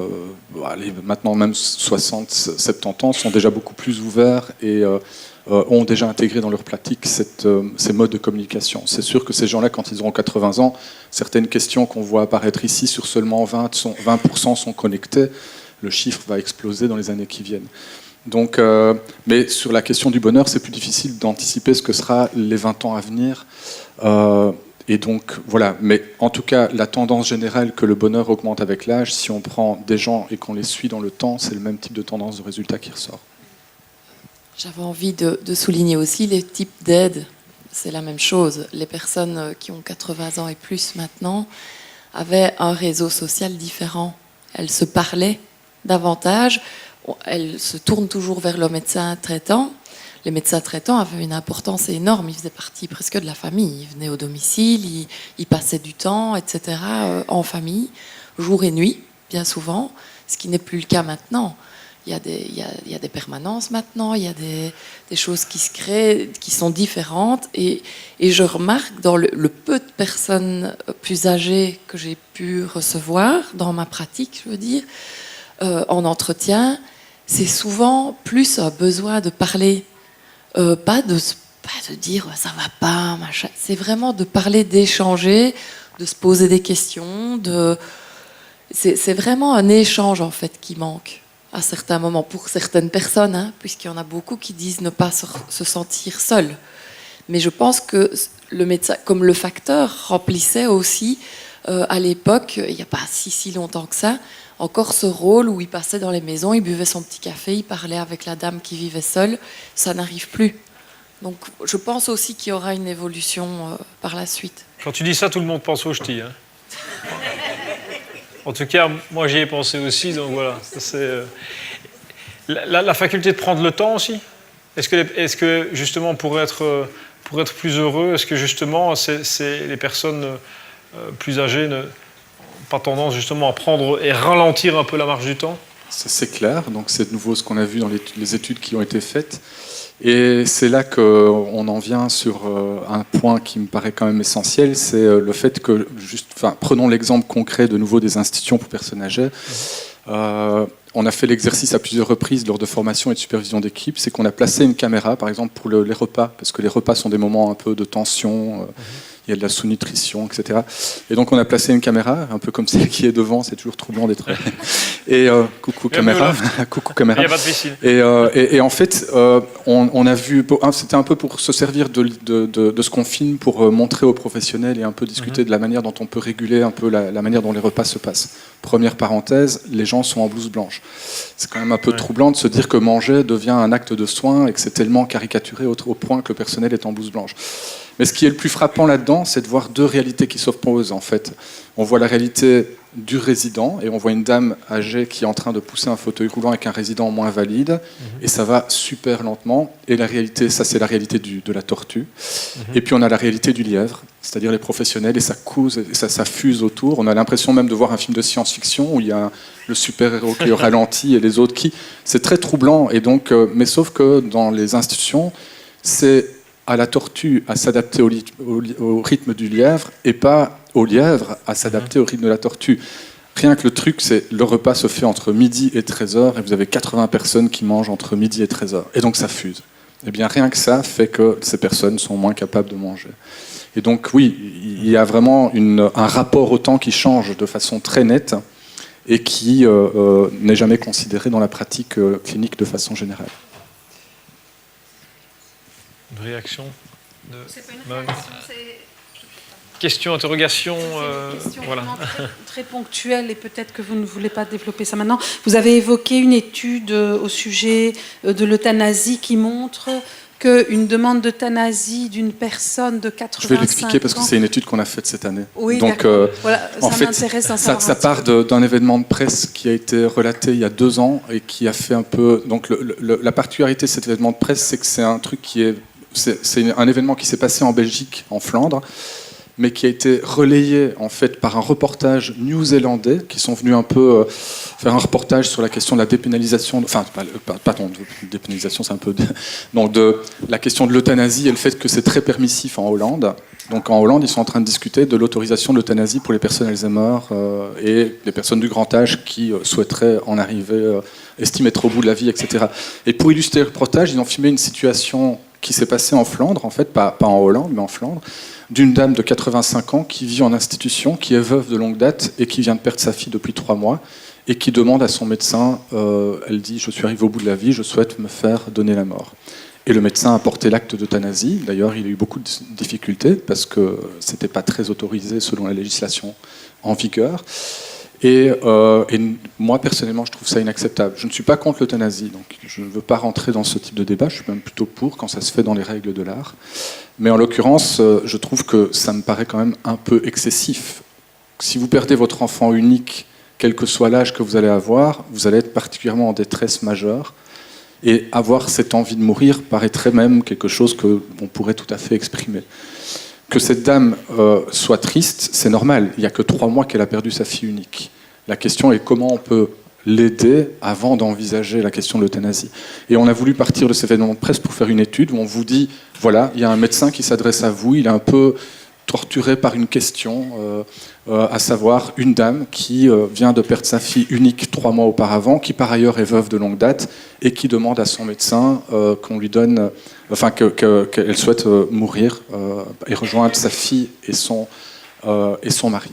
maintenant même 60, 70 ans, sont déjà beaucoup plus ouverts et ont déjà intégré dans leur pratique ces modes de communication. C'est sûr que ces gens-là, quand ils auront 80 ans, certaines questions qu'on voit apparaître ici sur seulement 20% sont connectées, le chiffre va exploser dans les années qui viennent. Donc, mais sur la question du bonheur, c'est plus difficile d'anticiper ce que sera les 20 ans à venir. Et donc, voilà. Mais en tout cas, la tendance générale que le bonheur augmente avec l'âge, si on prend des gens et qu'on les suit dans le temps, c'est le même type de tendance de résultat qui ressort. J'avais envie de souligner aussi les types d'aides c'est la même chose. Les personnes qui ont 80 ans et plus maintenant avaient un réseau social différent. Elles se parlaient davantage, elles se tournent toujours vers le médecin traitant. Les médecins traitants avaient une importance énorme, ils faisaient partie presque de la famille. Ils venaient au domicile, ils passaient du temps, etc., en famille, jour et nuit, bien souvent, ce qui n'est plus le cas maintenant. Il y a des permanences maintenant, il y a des choses qui se créent, qui sont différentes. Et je remarque dans le peu de personnes plus âgées que j'ai pu recevoir, dans ma pratique, je veux dire, en entretien, c'est souvent plus un besoin de parler, pas de dire ça va pas, machin. C'est vraiment de parler, d'échanger, de se poser des questions. C'est vraiment un échange en fait qui manque à certains moments pour certaines personnes, hein, puisqu'il y en a beaucoup qui disent ne pas se sentir seul. Mais je pense que le médecin, comme le facteur, remplissait aussi à l'époque, il n'y a pas si longtemps que ça, encore ce rôle où il passait dans les maisons, il buvait son petit café, il parlait avec la dame qui vivait seule. Ça n'arrive plus. Donc je pense aussi qu'il y aura une évolution par la suite. Quand tu dis ça, tout le monde pense aux ch'tis. Hein. En tout cas, moi j'y ai pensé aussi, donc voilà. C'est, la faculté de prendre le temps aussi. Est-ce que justement pour être plus heureux, est-ce que justement c'est les personnes plus âgées n'ont pas tendance justement à prendre et ralentir un peu la marche du temps? C'est clair, donc c'est de nouveau ce qu'on a vu dans les études qui ont été faites. Et c'est là qu'on en vient sur un point qui me paraît quand même essentiel, c'est le fait que, prenons l'exemple concret de nouveau des institutions pour personnes âgées. On a fait l'exercice à plusieurs reprises lors de formation et de supervision d'équipe, c'est qu'on a placé une caméra, par exemple, pour les repas, parce que les repas sont des moments un peu de tension, il y a de la sous-nutrition, etc. Et donc on a placé une caméra, un peu comme celle qui est devant, c'est toujours troublant d'être... Et coucou caméra, coucou caméra. Il n'y a pas de piscine. Et en fait, on a vu, c'était un peu pour se servir de ce qu'on filme pour montrer aux professionnels et un peu discuter de la manière dont on peut réguler un peu la manière dont les repas se passent. Première parenthèse, les gens sont en blouse blanche. C'est quand même un peu troublant de se dire que manger devient un acte de soin et que c'est tellement caricaturé au point que le personnel est en blouse blanche. Mais ce qui est le plus frappant là-dedans, c'est de voir deux réalités qui s'opposent en fait. On voit la réalité du résident et on voit une dame âgée qui est en train de pousser un fauteuil roulant avec un résident moins valide et ça va super lentement. Et la réalité, ça c'est la réalité de la tortue. Et puis on a la réalité du lièvre, c'est-à-dire les professionnels et ça couse, et ça fuse autour. On a l'impression même de voir un film de science-fiction où il y a le super-héros qui est au ralenti et les autres qui... C'est très troublant. Et donc, mais sauf que dans les institutions, c'est à la tortue à s'adapter au rythme du lièvre et pas au lièvre à s'adapter au rythme de la tortue. Rien que le truc, c'est le repas se fait entre midi et 13h et vous avez 80 personnes qui mangent entre midi et 13h. Et donc ça fuse. Et bien rien que ça fait que ces personnes sont moins capables de manger. Et donc oui, il y a vraiment un rapport au temps qui change de façon très nette et qui n'est jamais considéré dans la pratique clinique de façon générale. Une réaction de... C'est pas une réaction, c'est... Question, interrogation, C'est une question voilà. très ponctuelle et peut-être que vous ne voulez pas développer ça maintenant. Vous avez évoqué une étude au sujet de l'euthanasie qui montre qu'une demande d'euthanasie d'une personne de 85 ans... Je vais l'expliquer parce que c'est une étude qu'on a faite cette année. Oui, donc, voilà, en fait, ça part d'un événement de presse qui a été relaté il y a 2 ans et qui a fait un peu... Donc la particularité de cet événement de presse, c'est que c'est un truc qui est... C'est un événement qui s'est passé en Belgique, en Flandre, mais qui a été relayé en fait par un reportage new-zélandais qui sont venus un peu faire un reportage sur la question de la dépénalisation, enfin pardon, dépénalisation c'est un peu donc de la question de l'euthanasie et le fait que c'est très permissif en Hollande. Donc en Hollande, ils sont en train de discuter de l'autorisation de l'euthanasie pour les personnes Alzheimer et les personnes du grand âge qui souhaiteraient en arriver, estiment être au bout de la vie, etc. Et pour illustrer le reportage, ils ont filmé une situation qui s'est passée en Flandre, en fait, pas en Hollande, mais en Flandre, d'une dame de 85 ans qui vit en institution, qui est veuve de longue date et qui vient de perdre sa fille depuis 3 mois et qui demande à son médecin, elle dit « Je suis arrivée au bout de la vie, je souhaite me faire donner la mort ». Et le médecin a porté l'acte d'euthanasie. D'ailleurs, il a eu beaucoup de difficultés parce que ce n'était pas très autorisé selon la législation en vigueur. Et moi, personnellement, je trouve ça inacceptable. Je ne suis pas contre l'euthanasie, donc je ne veux pas rentrer dans ce type de débat. Je suis même plutôt pour quand ça se fait dans les règles de l'art. Mais en l'occurrence, je trouve que ça me paraît quand même un peu excessif. Si vous perdez votre enfant unique, quel que soit l'âge que vous allez avoir, vous allez être particulièrement en détresse majeure. Et avoir cette envie de mourir paraîtrait même quelque chose qu'on pourrait tout à fait exprimer. Que cette dame soit triste, c'est normal. Il n'y a que 3 mois qu'elle a perdu sa fille unique. La question est comment on peut l'aider avant d'envisager la question de l'euthanasie. Et on a voulu partir de cet événement de presse pour faire une étude où on vous dit, voilà, il y a un médecin qui s'adresse à vous, il est un peu torturé par une question, à savoir une dame qui vient de perdre sa fille unique 3 mois auparavant, qui par ailleurs est veuve de longue date, et qui demande à son médecin qu'on lui donne, enfin qu'elle souhaite mourir et rejoindre sa fille et son mari.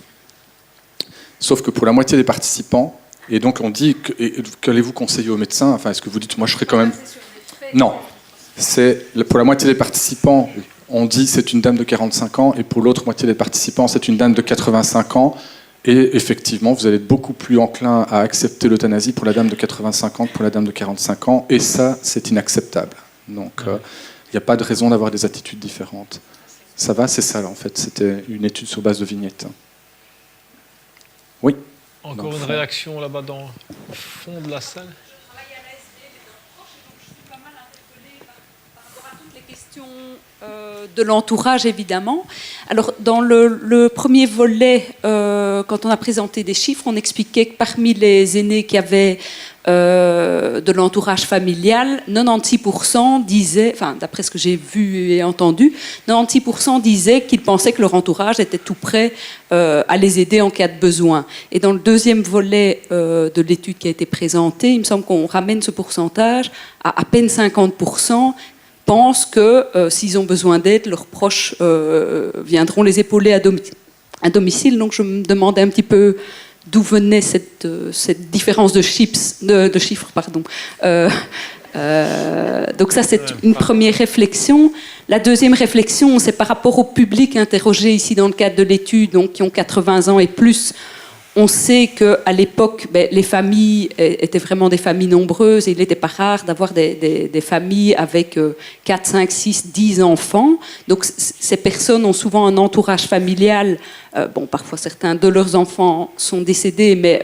Sauf que pour la moitié des participants, et donc on dit, qu'allez-vous conseiller au médecin? Enfin, est-ce que vous dites, moi je serais quand même... Non, pour la moitié des participants, on dit c'est une dame de 45 ans, et pour l'autre moitié des participants, c'est une dame de 85 ans. Et effectivement, vous allez être beaucoup plus enclin à accepter l'euthanasie pour la dame de 85 ans que pour la dame de 45 ans. Et ça, c'est inacceptable. Donc, il n'y a pas de raison d'avoir des attitudes différentes. Ça va, c'est ça, en fait. C'était une étude sur base de vignettes. Oui. Encore une réaction là-bas dans le fond de la salle. De l'entourage, évidemment. Alors, dans le premier volet, quand on a présenté des chiffres, on expliquait que parmi les aînés qui avaient de l'entourage familial, 96% disaient, enfin, d'après ce que j'ai vu et entendu, 96% disaient qu'ils pensaient que leur entourage était tout prêt à les aider en cas de besoin. Et dans le deuxième volet de l'étude qui a été présentée, il me semble qu'on ramène ce pourcentage à peine 50%, pensent que s'ils ont besoin d'aide, leurs proches viendront les épauler à domicile. Donc je me demandais un petit peu d'où venait cette différence de chiffres. Pardon. Donc ça, c'est une première réflexion. La deuxième réflexion, c'est par rapport au public interrogé ici dans le cadre de l'étude, donc qui ont 80 ans et plus. On sait qu'à l'époque, les familles étaient vraiment des familles nombreuses et il n'était pas rare d'avoir des familles avec 4, 5, 6, 10 enfants. Donc ces personnes ont souvent un entourage familial. Parfois certains de leurs enfants sont décédés, mais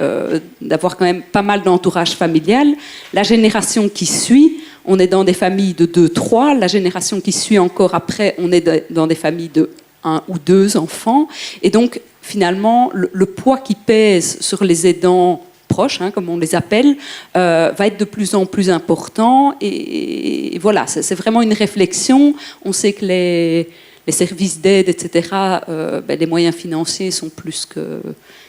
d'avoir quand même pas mal d'entourage familial. La génération qui suit, on est dans des familles de 2, 3. La génération qui suit encore après, on est dans des familles de 1 ou 2 enfants. Et donc, finalement, le poids qui pèse sur les aidants proches, comme on les appelle, va être de plus en plus important. Et voilà, c'est vraiment une réflexion. On sait que les services d'aide, etc., les moyens financiers sont plus que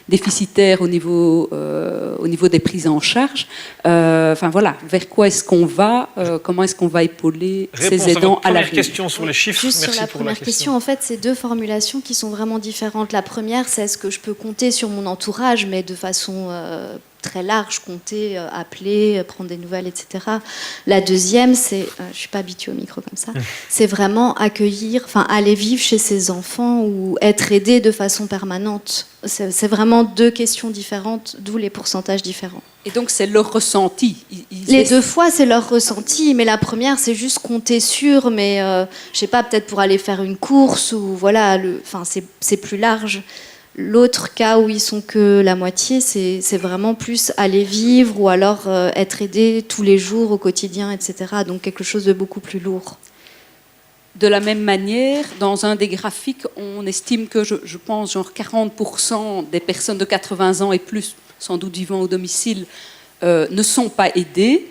déficitaires au niveau des prises en charge. Enfin voilà, vers quoi est-ce qu'on va, comment est-ce qu'on va épauler ces aidants à l'avenir. Question sur les chiffres. Juste Merci sur la pour première question, en fait, c'est 2 formulations qui sont vraiment différentes. La première, c'est est-ce que je peux compter sur mon entourage, mais de façon très large, compter, appeler, prendre des nouvelles, etc. La deuxième, c'est, je ne suis pas habituée au micro comme ça, c'est vraiment aller vivre chez ses enfants ou être aidé de façon permanente. C'est vraiment 2 questions différentes, d'où les pourcentages différents. Et donc c'est leur ressenti. Les 2 fois, c'est leur ressenti, mais la première, c'est juste compter sur, mais je sais pas, peut-être pour aller faire une course ou voilà, c'est plus large. L'autre cas où ils sont que la moitié, c'est vraiment plus aller vivre ou alors être aidé tous les jours au quotidien, etc. Donc quelque chose de beaucoup plus lourd. De la même manière, dans un des graphiques, on estime que, je pense, genre 40% des personnes de 80 ans et plus, sans doute vivant au domicile, ne sont pas aidées.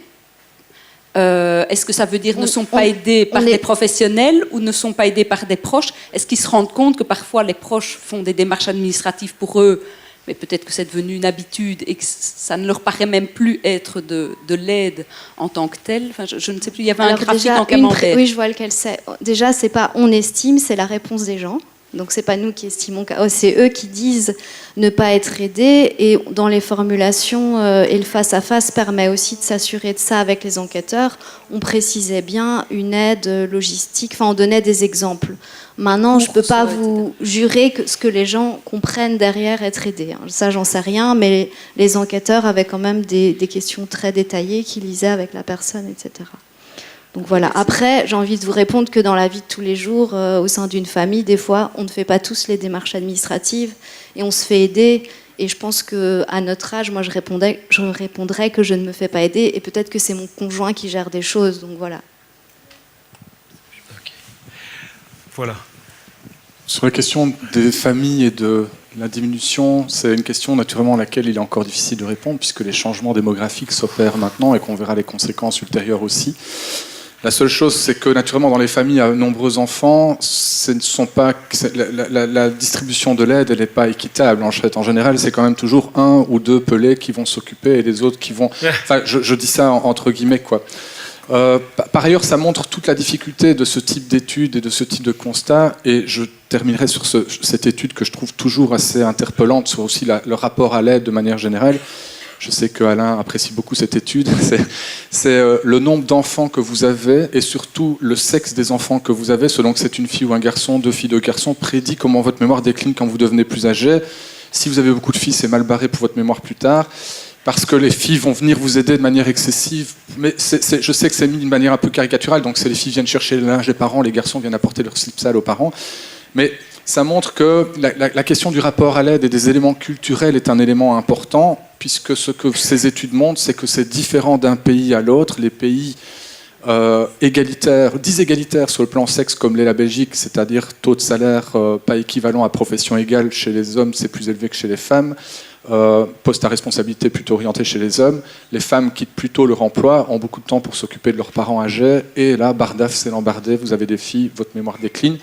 Est-ce que ça veut dire ne sont pas aidés par des professionnels ou ne sont pas aidés par des proches? Est-ce qu'ils se rendent compte que parfois les proches font des démarches administratives pour eux, mais peut-être que c'est devenu une habitude et que ça ne leur paraît même plus être de l'aide en tant que telle? Enfin, je ne sais plus, il y avait un graphique en commentaire. Oui, je vois lequel c'est. Déjà, c'est pas on estime, c'est la réponse des gens. Donc c'est pas nous qui estimons, c'est eux qui disent ne pas être aidés. Et dans les formulations et le face-à-face permet aussi de s'assurer de ça avec les enquêteurs. On précisait bien une aide logistique, enfin on donnait des exemples. Maintenant, je peux pas vous jurer que ce que les gens comprennent derrière être aidés. Ça, j'en sais rien, mais les enquêteurs avaient quand même des questions très détaillées qu'ils lisaient avec la personne, etc. Donc voilà. Après, j'ai envie de vous répondre que dans la vie de tous les jours, au sein d'une famille, des fois, on ne fait pas tous les démarches administratives et on se fait aider. Et je pense qu'à notre âge, moi, je répondrais que je ne me fais pas aider et peut-être que c'est mon conjoint qui gère des choses. Donc voilà. Okay. Voilà. Sur la question des familles et de la diminution, c'est une question naturellement à laquelle il est encore difficile de répondre puisque les changements démographiques s'opèrent maintenant et qu'on verra les conséquences ultérieures aussi. La seule chose, c'est que naturellement, dans les familles à nombreux enfants, la distribution de l'aide, elle n'est pas équitable. En fait, en général, c'est quand même toujours un ou deux pelés qui vont s'occuper et les autres qui vont... Enfin, je dis ça entre guillemets, quoi. Par ailleurs, ça montre toute la difficulté de ce type d'études et de ce type de constat. Et je terminerai sur cette étude que je trouve toujours assez interpellante sur aussi le rapport à l'aide de manière générale. Je sais qu'Alain apprécie beaucoup cette étude. C'est le nombre d'enfants que vous avez et surtout le sexe des enfants que vous avez, selon que c'est une fille ou un garçon, deux filles, deux garçons, prédit comment votre mémoire décline quand vous devenez plus âgé. Si vous avez beaucoup de filles, c'est mal barré pour votre mémoire plus tard. Parce que les filles vont venir vous aider de manière excessive. Mais je sais que c'est mis d'une manière un peu caricaturale, donc c'est les filles viennent chercher le linge des parents, les garçons viennent apporter leur slip sale aux parents. Mais ça montre que la question du rapport à l'aide et des éléments culturels est un élément important, puisque ce que ces études montrent, c'est que c'est différent d'un pays à l'autre. Les pays diségalitaires sur le plan sexe, comme l'est la Belgique, c'est-à-dire taux de salaire pas équivalent à profession égale chez les hommes, c'est plus élevé que chez les femmes. Poste à responsabilité plutôt orienté chez les hommes. Les femmes quittent plutôt leur emploi, ont beaucoup de temps pour s'occuper de leurs parents âgés, et là, bardaf, c'est l'embardé, vous avez des filles, votre mémoire décline.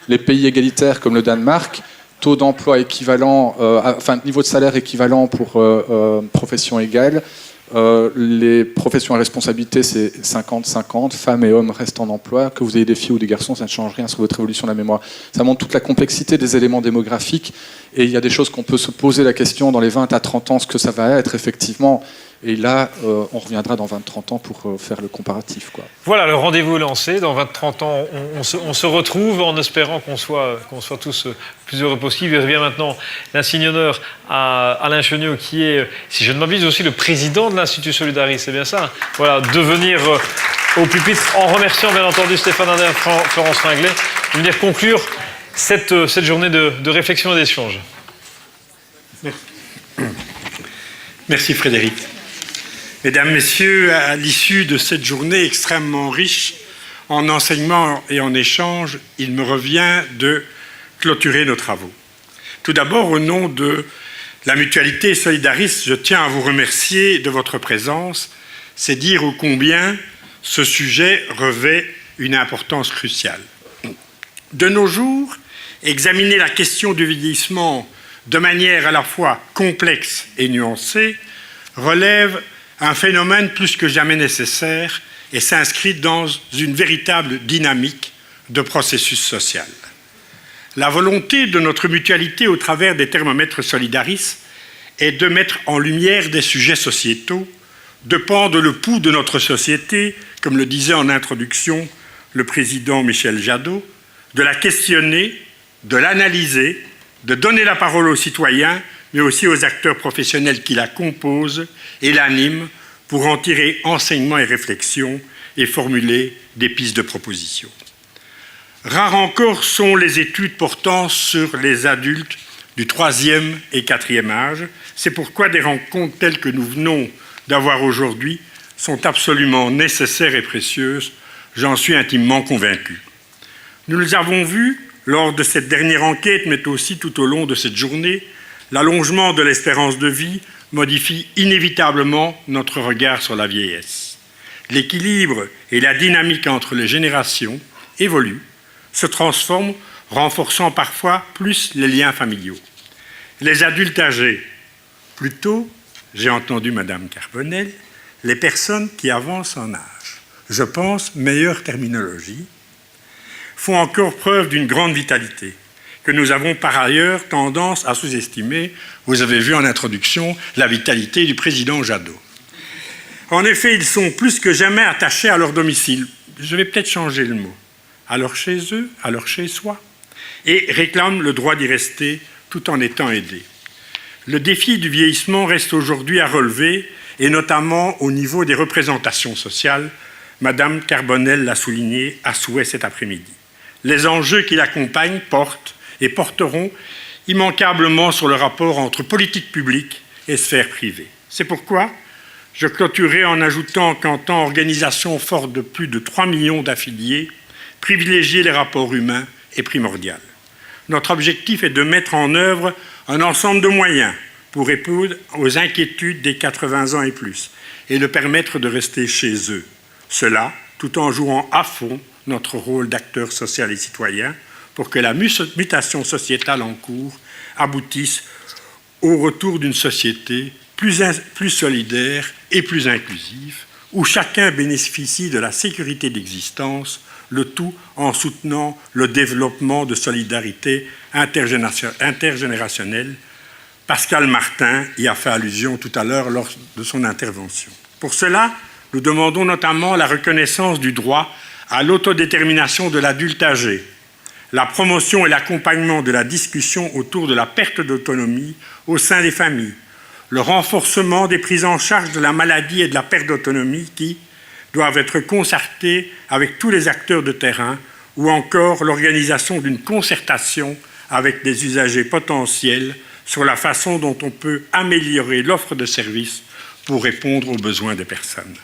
Les pays égalitaires comme le Danemark, taux d'emploi équivalent, niveau de salaire équivalent pour profession égale. Les professions à responsabilité, c'est 50-50, femmes et hommes restent en emploi. Que vous ayez des filles ou des garçons, ça ne change rien sur votre évolution de la mémoire. Ça montre toute la complexité des éléments démographiques, et il y a des choses qu'on peut se poser la question dans les 20 à 30 ans, ce que ça va être effectivement. Et là, on reviendra dans 20-30 ans pour faire le comparatif, quoi. Voilà, le rendez-vous est lancé. Dans 20-30 ans, on se retrouve en espérant qu'on soit tous plus heureux possible. Il revient maintenant l'insigne honneur à Alain Cheniot, qui est, si je ne m'abuse, aussi le président de l'Institut Solidaris. C'est bien ça. Voilà, de venir au pupitre, en remerciant bien entendu Stéphane Hadin et Florence Ringlet, de venir conclure cette journée de réflexion et d'échange. Merci Frédéric. Mesdames, Messieurs, à l'issue de cette journée extrêmement riche en enseignements et en échanges, il me revient de clôturer nos travaux. Tout d'abord, au nom de la Mutualité Solidaris, je tiens à vous remercier de votre présence. C'est dire ô combien ce sujet revêt une importance cruciale. De nos jours, examiner la question du vieillissement de manière à la fois complexe et nuancée relève un phénomène plus que jamais nécessaire et s'inscrit dans une véritable dynamique de processus social. La volonté de notre mutualité au travers des thermomètres Solidaris est de mettre en lumière des sujets sociétaux, de pendre le pouls de notre société, comme le disait en introduction le président Michel Jadot, de la questionner, de l'analyser, de donner la parole aux citoyens, mais aussi aux acteurs professionnels qui la composent et l'animent pour en tirer enseignements et réflexions et formuler des pistes de propositions. Rares encore sont les études portant sur les adultes du 3e et 4e âge. C'est pourquoi des rencontres telles que nous venons d'avoir aujourd'hui sont absolument nécessaires et précieuses. J'en suis intimement convaincu. Nous les avons vus lors de cette dernière enquête, mais aussi tout au long de cette journée. L'allongement de l'espérance de vie modifie inévitablement notre regard sur la vieillesse. L'équilibre et la dynamique entre les générations évoluent, se transforment, renforçant parfois plus les liens familiaux. Les adultes âgés, plutôt, j'ai entendu Madame Carbonel, les personnes qui avancent en âge, je pense, meilleure terminologie, font encore preuve d'une grande vitalité que nous avons par ailleurs tendance à sous-estimer. Vous avez vu en introduction la vitalité du président Jadot. En effet, ils sont plus que jamais attachés à leur domicile. Je vais peut-être changer le mot. Alors chez eux, alors chez soi. Et réclament le droit d'y rester tout en étant aidés. Le défi du vieillissement reste aujourd'hui à relever, et notamment au niveau des représentations sociales. Madame Carbonel l'a souligné à souhait cet après-midi. Les enjeux qui l'accompagnent portent et porteront immanquablement sur le rapport entre politique publique et sphère privée. C'est pourquoi je clôturerai en ajoutant qu'en tant qu'organisation forte de plus de 3 millions d'affiliés, privilégier les rapports humains est primordial. Notre objectif est de mettre en œuvre un ensemble de moyens pour répondre aux inquiétudes des 80 ans et plus et de permettre de rester chez eux. Cela, tout en jouant à fond notre rôle d'acteur social et citoyen pour que la mutation sociétale en cours aboutisse au retour d'une société plus solidaire et plus inclusive, où chacun bénéficie de la sécurité d'existence, le tout en soutenant le développement de solidarité intergénérationnelle. Pascal Martin y a fait allusion tout à l'heure lors de son intervention. Pour cela, nous demandons notamment la reconnaissance du droit à l'autodétermination de l'adulte âgé, la promotion et l'accompagnement de la discussion autour de la perte d'autonomie au sein des familles, le renforcement des prises en charge de la maladie et de la perte d'autonomie qui doivent être concertées avec tous les acteurs de terrain, ou encore l'organisation d'une concertation avec des usagers potentiels sur la façon dont on peut améliorer l'offre de services pour répondre aux besoins des personnes.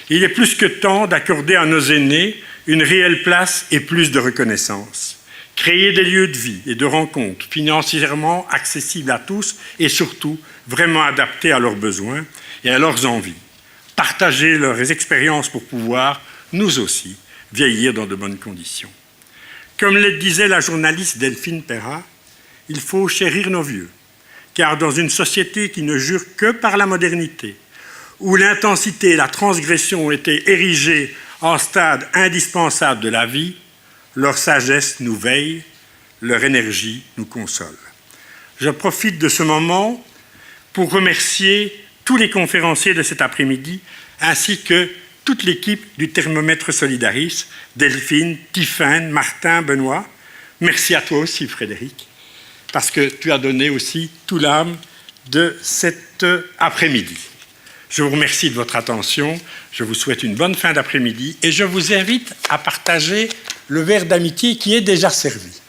Il est plus que temps d'accorder à nos aînés une réelle place et plus de reconnaissance. Créer des lieux de vie et de rencontres financièrement accessibles à tous et surtout vraiment adaptés à leurs besoins et à leurs envies. Partager leurs expériences pour pouvoir, nous aussi, vieillir dans de bonnes conditions. Comme le disait la journaliste Delphine Perra, il faut chérir nos vieux, car dans une société qui ne jure que par la modernité, où l'intensité et la transgression ont été érigées en stade indispensable de la vie, leur sagesse nous veille, leur énergie nous console. Je profite de ce moment pour remercier tous les conférenciers de cet après-midi, ainsi que toute l'équipe du Thermomètre Solidaris, Delphine, Tiffaine, Martin, Benoît. Merci à toi aussi, Frédéric, parce que tu as donné aussi tout l'âme de cet après-midi. Je vous remercie de votre attention, je vous souhaite une bonne fin d'après-midi et je vous invite à partager le verre d'amitié qui est déjà servi.